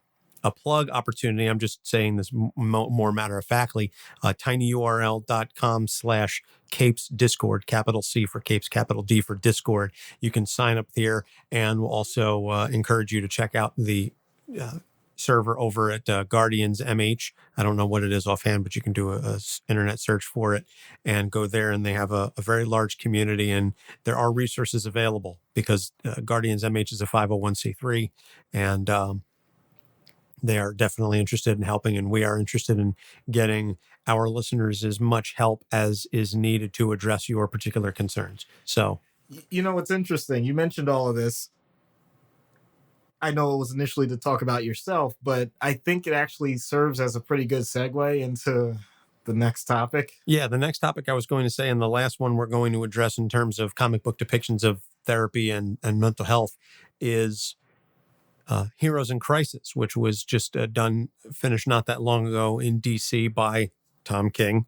plug opportunity. I'm just saying this more matter-of-factly, tinyurl.com/Capes Discord, capital C for Capes, capital D for Discord. You can sign up there, and we'll also encourage you to check out the server over at Guardians MH. I don't know what it is offhand, but you can do a internet search for it and go there, and they have a very large community, and there are resources available because Guardians MH is a 501c3, and they are definitely interested in helping, and we are interested in getting our listeners as much help as is needed to address your particular concerns. So, you know, what's interesting, you mentioned all of this. I know it was initially to talk about yourself, but I think it actually serves as a pretty good segue into the next topic. Yeah, the next topic I was going to say, and the last one we're going to address in terms of comic book depictions of therapy and mental health, is Heroes in Crisis, which was just finished not that long ago in DC by Tom King.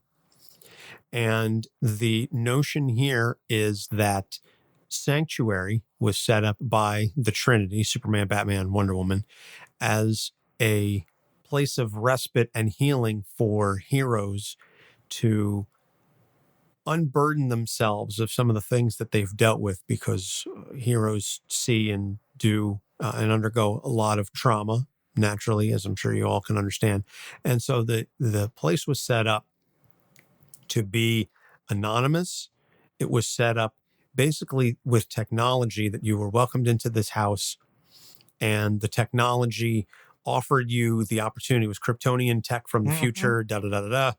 And the notion here is that Sanctuary was set up by the Trinity, Superman, Batman, Wonder Woman, as a place of respite and healing for heroes to unburden themselves of some of the things that they've dealt with, because heroes see and do and undergo a lot of trauma naturally, as I'm sure you all can understand. And so the place was set up to be anonymous. It was set up basically with technology, that you were welcomed into this house, and the technology offered you the opportunity. It was Kryptonian tech from the future,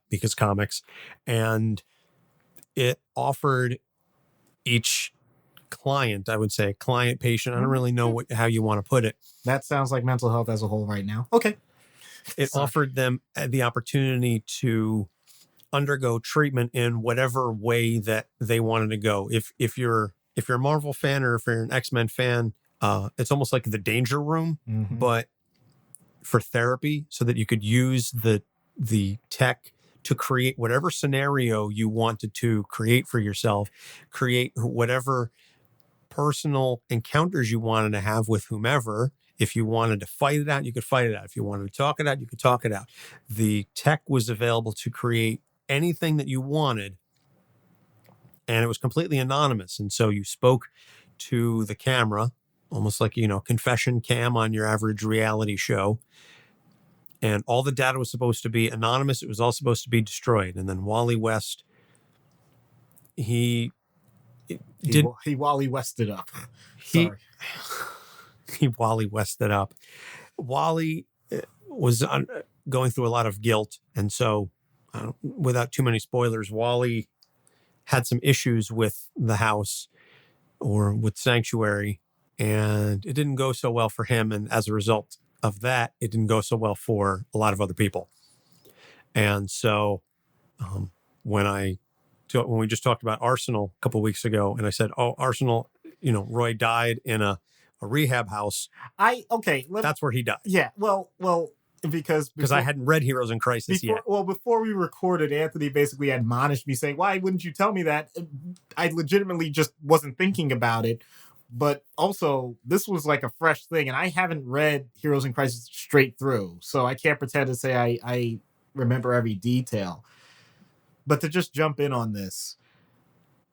because comics. And it offered each client, I would say, client, patient, I don't really know how you want to put it. That sounds like mental health as a whole right now. Okay. It offered them the opportunity to undergo treatment in whatever way that they wanted to go. If you're a Marvel fan, or if you're an X-Men fan, it's almost like the Danger Room, but for therapy, so that you could use the tech to create whatever scenario you wanted to create for yourself, create whatever personal encounters you wanted to have with whomever. If you wanted to fight it out, you could fight it out. If you wanted to talk it out, you could talk it out. The tech was available to create anything that you wanted, and it was completely anonymous. And so you spoke to the camera, almost like, confession cam on your average reality show. and all the data was supposed to be anonymous. It was all supposed to be destroyed. And then Wally West, he Wally Wested up. he Sorry. he Wally Wested up. Wally was going through a lot of guilt, and so without too many spoilers, Wally had some issues with the house or with Sanctuary, and it didn't go so well for him. And as a result of that, it didn't go so well for a lot of other people. And so when we just talked about Arsenal a couple of weeks ago, and I said, "Oh, Arsenal, Roy died in a rehab house." That's where he died. Yeah, well, because I hadn't read Heroes in Crisis yet. Well, before we recorded, Anthony basically admonished me saying, "Why wouldn't you tell me that?" I legitimately just wasn't thinking about it. But also, this was like a fresh thing, and I haven't read Heroes in Crisis straight through, so I can't pretend to say I remember every detail. But to just jump in on this,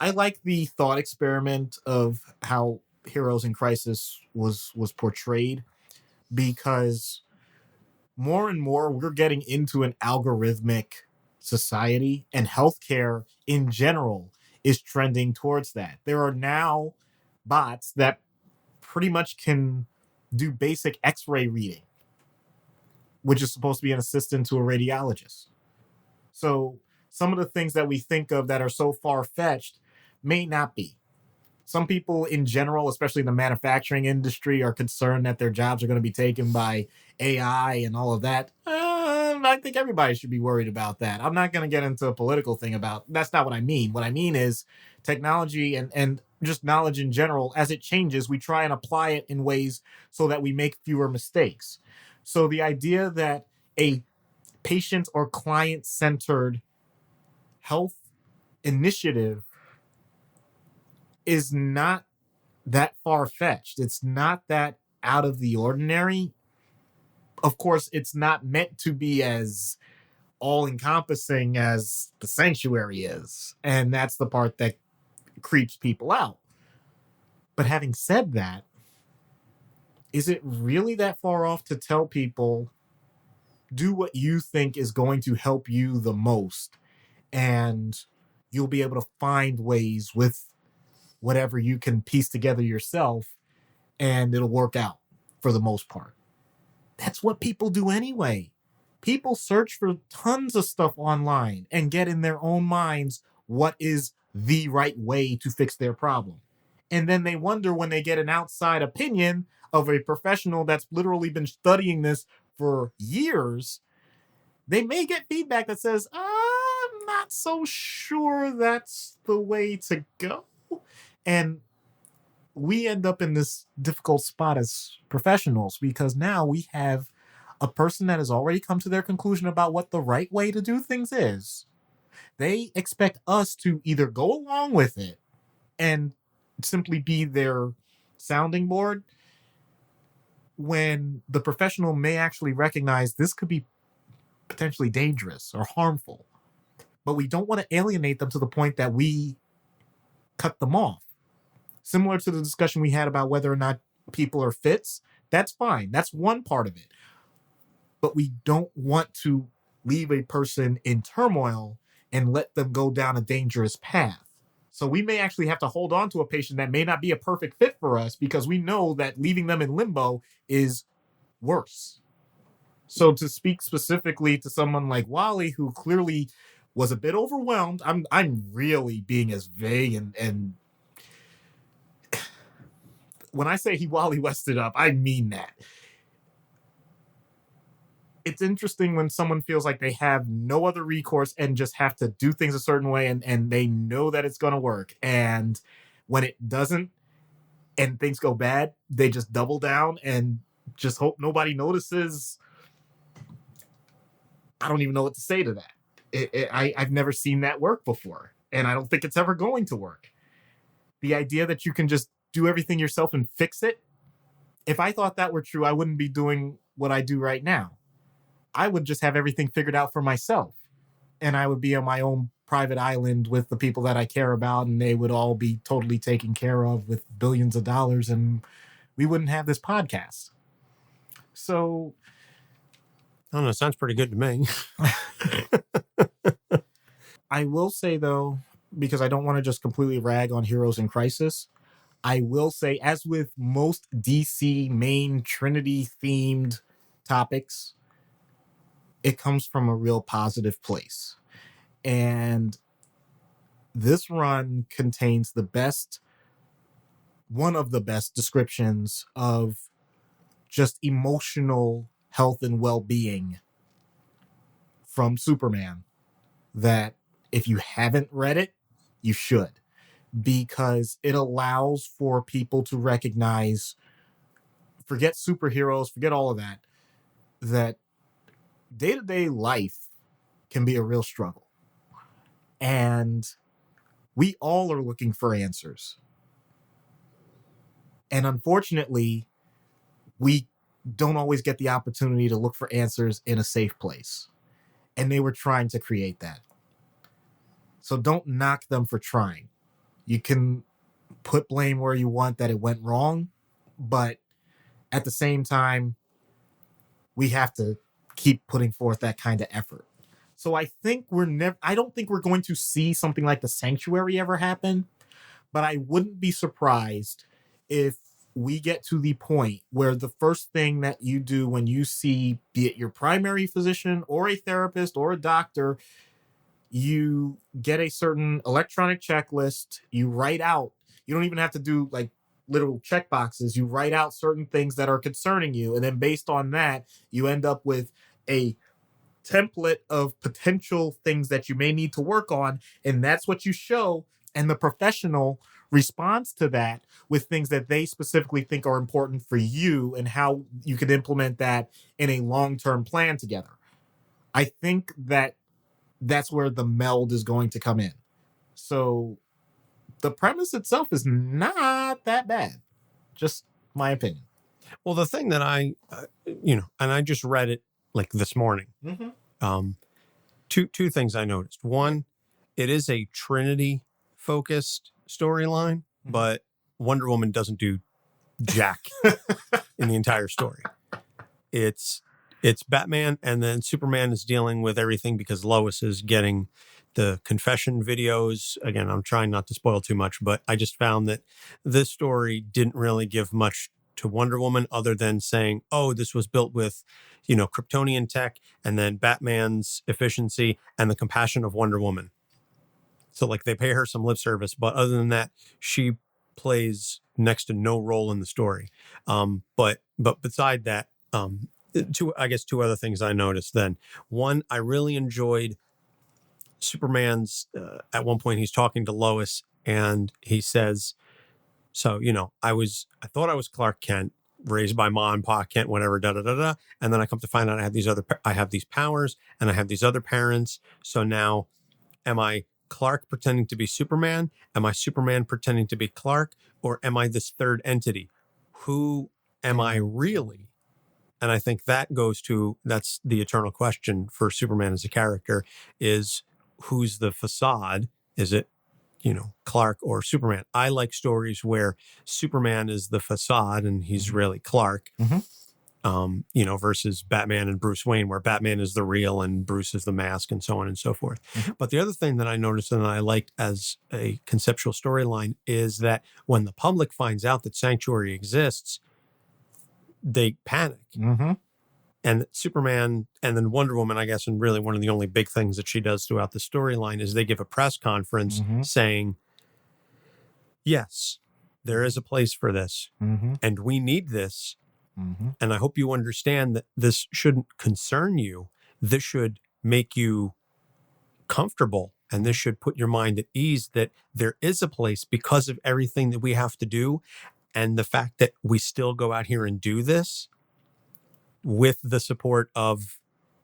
I like the thought experiment of how Heroes in Crisis was portrayed, because more and more we're getting into an algorithmic society, and healthcare in general is trending towards that. There are now bots that pretty much can do basic X-ray reading, which is supposed to be an assistant to a radiologist. So some of the things that we think of that are so far-fetched may not be. Some people in general, especially in the manufacturing industry, are concerned that their jobs are going to be taken by AI and all of that. I think everybody should be worried about that. I'm not going to get into a political thing about, that's not what I mean. What I mean is technology and just knowledge in general, as it changes, we try and apply it in ways so that we make fewer mistakes. So the idea that a patient or client-centered health initiative is not that far-fetched. It's not that out of the ordinary. Of course, it's not meant to be as all-encompassing as the Sanctuary is. And that's the part that creeps people out. But having said that, is it really that far off to tell people, do what you think is going to help you the most, and you'll be able to find ways with whatever you can piece together yourself, and it'll work out for the most part? That's what people do anyway. People search for tons of stuff online and get in their own minds what is the right way to fix their problem. And then they wonder when they get an outside opinion of a professional that's literally been studying this for years, they may get feedback that says, I'm not so sure that's the way to go. And we end up in this difficult spot as professionals, because now we have a person that has already come to their conclusion about what the right way to do things is. They expect us to either go along with it and simply be their sounding board, when the professional may actually recognize this could be potentially dangerous or harmful. But we don't want to alienate them to the point that we cut them off. Similar to the discussion we had about whether or not people are fits, that's fine. That's one part of it. But we don't want to leave a person in turmoil and let them go down a dangerous path. So we may actually have to hold on to a patient that may not be a perfect fit for us, because we know that leaving them in limbo is worse. So to speak specifically to someone like Wally, who clearly was a bit overwhelmed, I'm really being as vague and when I say he Wally Wested up, I mean that. It's interesting when someone feels like they have no other recourse and just have to do things a certain way, and they know that it's going to work. And when it doesn't and things go bad, they just double down and just hope nobody notices. I don't even know what to say to that. I've never seen that work before, and I don't think it's ever going to work. The idea that you can just do everything yourself and fix it. If I thought that were true, I wouldn't be doing what I do right now. I would just have everything figured out for myself, and I would be on my own private island with the people that I care about, and they would all be totally taken care of with billions of dollars, and we wouldn't have this podcast. So I don't know. Sounds pretty good to me. I will say, though, because I don't want to just completely rag on Heroes in Crisis, I will say, as with most DC main Trinity-themed topics, it comes from a real positive place. And this run contains one of the best descriptions of just emotional health and well-being from Superman that if you haven't read it, you should, because it allows for people to recognize, forget superheroes, forget all of that day-to-day life can be a real struggle. And we all are looking for answers. And unfortunately, we don't always get the opportunity to look for answers in a safe place. And they were trying to create that. So don't knock them for trying. You can put blame where you want that it went wrong, but at the same time, we have to keep putting forth that kind of effort. So I think I don't think we're going to see something like the Sanctuary ever happen, but I wouldn't be surprised if we get to the point where the first thing that you do when you see, be it your primary physician or a therapist or a doctor, you get a certain electronic checklist, you write out, you don't even have to do like little check boxes, you write out certain things that are concerning you, and then based on that, you end up with a template of potential things that you may need to work on, and that's what you show, and the professional responds to that with things that they specifically think are important for you and how you could implement that in a long-term plan together. I think that's where the meld is going to come in. So the premise itself is not that bad. Just my opinion. Well, the thing that I just read it like this morning. Mm-hmm. Two things I noticed. One, it is a Trinity focused storyline, but Wonder Woman doesn't do jack in the entire story. It's Batman, and then Superman is dealing with everything because Lois is getting the confession videos. Again, I'm trying not to spoil too much, but I just found that this story didn't really give much to Wonder Woman other than saying, oh, this was built with, Kryptonian tech, and then Batman's efficiency and the compassion of Wonder Woman. So like they pay her some lip service, but other than that, she plays next to no role in the story. But beside that, two other things I noticed then. One, I really enjoyed Superman's, at one point he's talking to Lois and he says, so, I thought I was Clark Kent, raised by Ma and Pa Kent, whatever, da-da-da-da. And then I come to find out I have these powers and I have these other parents. So now am I Clark pretending to be Superman? Am I Superman pretending to be Clark? Or am I this third entity? Who am I really? And I think that's the eternal question for Superman as a character is who's the facade? Is it, Clark or Superman? I like stories where Superman is the facade and he's really Clark, versus Batman and Bruce Wayne, where Batman is the real and Bruce is the mask and so on and so forth. Mm-hmm. But the other thing that I noticed and I liked as a conceptual storyline is that when the public finds out that Sanctuary exists, they panic. Mm-hmm. And Superman and then Wonder Woman, I guess, and really one of the only big things that she does throughout the storyline is they give a press conference saying, yes, there is a place for this and we need this. Mm-hmm. And I hope you understand that this shouldn't concern you. This should make you comfortable and this should put your mind at ease that there is a place because of everything that we have to do. And the fact that we still go out here and do this with the support of,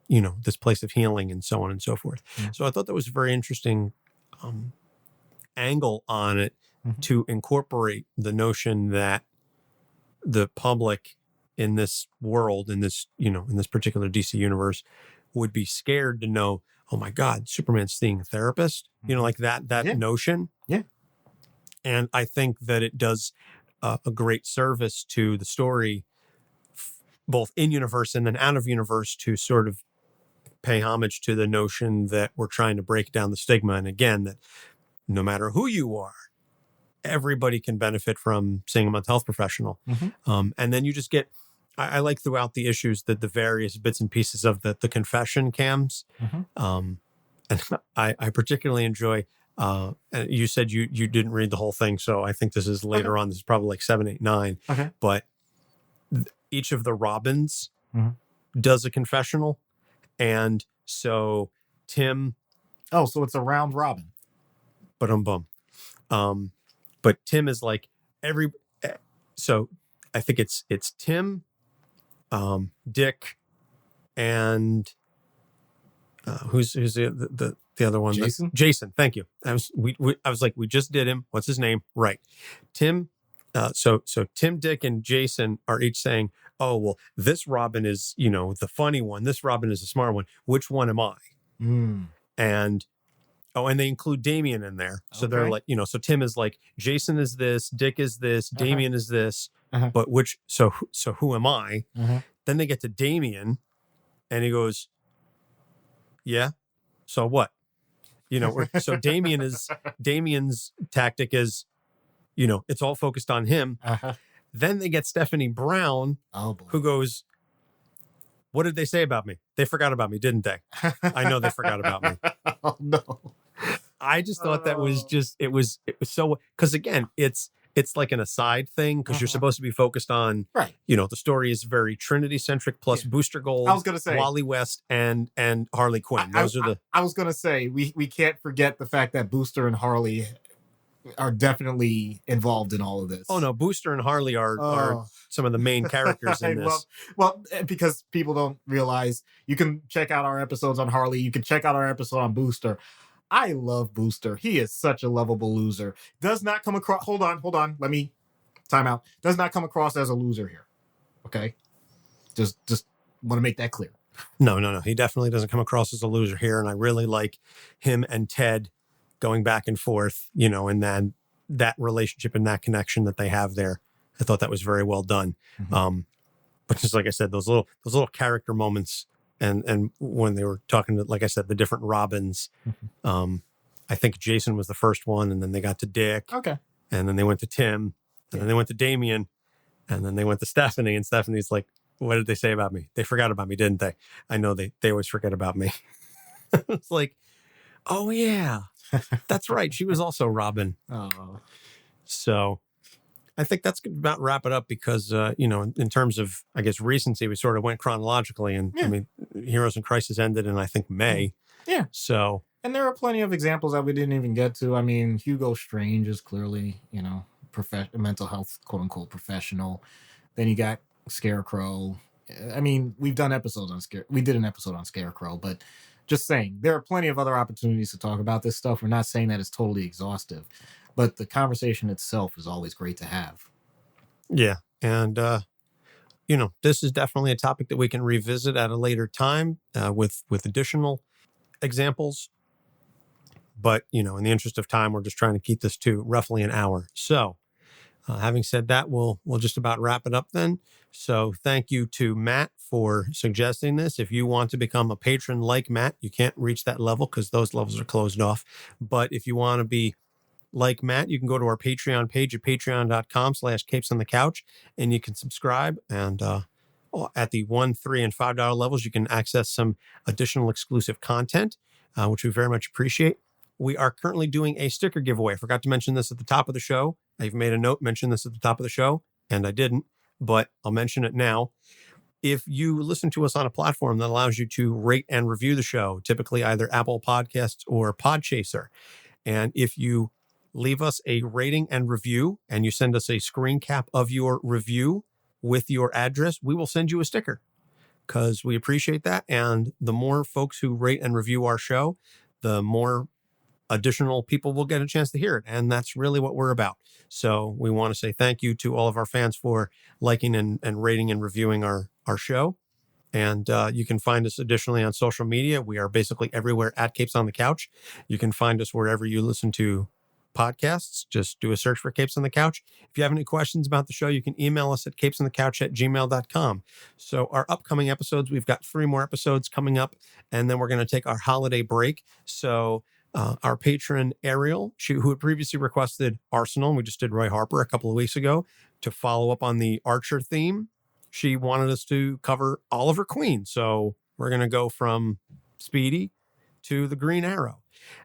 this place of healing and so on and so forth. Mm-hmm. So I thought that was a very interesting angle on it to incorporate the notion that the public in this world, in this particular DC universe would be scared to know, oh my God, Superman's seeing a therapist, like that notion. Yeah. And I think that it does a great service to the story both in universe and then out of universe to sort of pay homage to the notion that we're trying to break down the stigma. And again, that no matter who you are, everybody can benefit from seeing a mental health professional. And then you just get, I like throughout the issues that the various bits and pieces of the confession cams. And I particularly enjoy, you said you didn't read the whole thing. So I think this is later on. This is probably like 7, 8, 9. But each of the Robins does a confessional. And so Tim. Oh, so it's a round robin. But Tim is like so I think it's Tim, Dick, and who's the other one? Jason? Jason, thank you. I was like, we just did him. What's his name? Right. Tim. So Tim, Dick, and Jason are each saying, oh, well, this Robin is, the funny one. This Robin is the smart one. Which one am I? And they include Damien in there. So they're like, so Tim is like, Jason is this, Dick is this, Damien is this, but so who am I? Then they get to Damien and he goes, yeah, so what? So Damien's tactic is, it's all focused on him. Then they get Stephanie Brown, who goes, what did they say about me? They forgot about me, didn't they? I know they forgot about me. Oh, no. I just thought that was just, it was so, because again, it's like an aside thing because you're supposed to be focused on, right. The story is very Trinity centric plus Booster Gold, I was gonna say Wally West and Harley Quinn. Those are the. I was going to say, we can't forget the fact that Booster and Harley are definitely involved in all of this. Oh no, Booster and Harley are some of the main characters in this. Because people don't realize, you can check out our episodes on Harley. You can check out our episode on Booster. I love Booster. He is such a lovable loser. Does not come across. Hold on. Let me time out. Does not come across as a loser here. Okay. Just want to make that clear. No. He definitely doesn't come across as a loser here. And I really like him and Ted going back and forth, and then that relationship and that connection that they have there. I thought that was very well done. But just like I said, those little character moments. And when they were talking to, like I said, the different Robins, I think Jason was the first one, and then they got to Dick. Okay. And then they went to Tim, and then they went to Damien, and then they went to Stephanie, and Stephanie's like, what did they say about me? They forgot about me, didn't they? I know they always forget about me. It's like, oh yeah, that's right. She was also Robin. Oh. So I think that's going to about wrap it up because, in terms of, I guess, recency, we sort of went chronologically. And I mean, Heroes in Crisis ended in, I think, May. Yeah. So. And there are plenty of examples that we didn't even get to. I mean, Hugo Strange is clearly, mental health, quote unquote, professional. Then you got Scarecrow. I mean, we've done episodes on we did an episode on Scarecrow, but just saying, there are plenty of other opportunities to talk about this stuff. We're not saying that it's totally exhaustive. But the conversation itself is always great to have. Yeah. And, this is definitely a topic that we can revisit at a later time with additional examples. But, in the interest of time, we're just trying to keep this to roughly an hour. So having said that, we'll just about wrap it up then. So thank you to Matt for suggesting this. If you want to become a patron like Matt, you can't reach that level because those levels are closed off. But if you want to be like Matt, you can go to our Patreon page at patreon.com/capes on the couch and you can subscribe. And at the $1, $3, and $5 levels, you can access some additional exclusive content, which we very much appreciate. We are currently doing a sticker giveaway. I forgot to mention this at the top of the show. I've made a note, mention this at the top of the show, and I didn't, but I'll mention it now. If you listen to us on a platform that allows you to rate and review the show, typically either Apple Podcasts or Podchaser, and if you leave us a rating and review, and you send us a screen cap of your review with your address, we will send you a sticker because we appreciate that. And the more folks who rate and review our show, the more additional people will get a chance to hear it. And that's really what we're about. So we want to say thank you to all of our fans for liking and rating and reviewing our show. And you can find us additionally on social media. We are basically everywhere at Capes on the Couch. You can find us wherever you listen to podcasts. Just do a search for Capes on the Couch. If you have any questions about the show, you can email us at capesonthecouch@gmail.com. So our upcoming episodes, we've got 3 more episodes coming up, and then we're going to take our holiday break. So our patron Ariel, who had previously requested Arsenal, and we just did Roy Harper a couple of weeks ago to follow up on the Archer theme. She wanted us to cover Oliver Queen. So we're going to go from Speedy to the Green Arrow.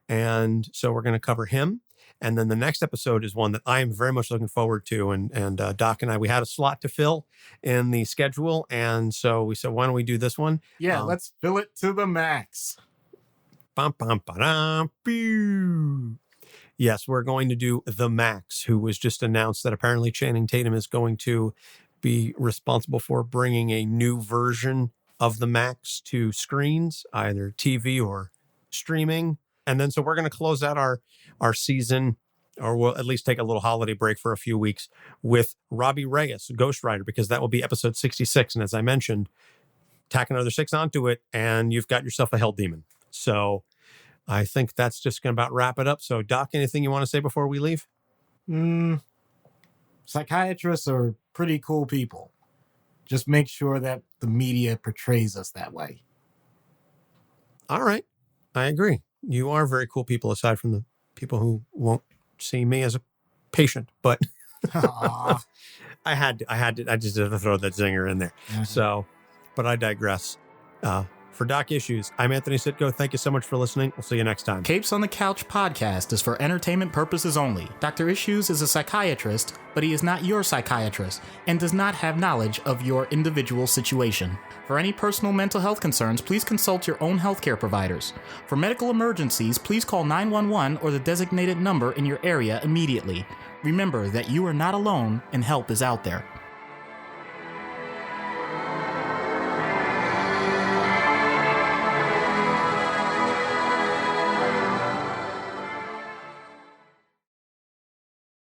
And so we're going to cover him. And then the next episode is one that I am very much looking forward to. And Doc and I, we had a slot to fill in the schedule. And so we said, why don't we do this one? Yeah, let's fill it to the max. Bum, bum, ba-dum, pew. Yes, we're going to do The Max, who was just announced that apparently Channing Tatum is going to be responsible for bringing a new version of The Max to screens, either TV or streaming. And then so we're going to close out our season, or we'll at least take a little holiday break for a few weeks with Robbie Reyes, Ghost Rider, because that will be episode 66. And as I mentioned, tack another 6 onto it, and you've got yourself a hell demon. So I think that's just going to about wrap it up. So, Doc, anything you want to say before we leave? Psychiatrists are pretty cool people. Just make sure that the media portrays us that way. All right. I agree. You are very cool people, aside from the people who won't see me as a patient. But I just had to throw that zinger in there. Mm-hmm. So, but I digress. For Doc Issues, I'm Anthony Sitko. Thank you so much for listening. We'll see you next time. Capes on the Couch podcast is for entertainment purposes only. Dr. Issues is a psychiatrist, but he is not your psychiatrist and does not have knowledge of your individual situation. For any personal mental health concerns, please consult your own healthcare providers. For medical emergencies, please call 911 or the designated number in your area immediately. Remember that you are not alone and help is out there.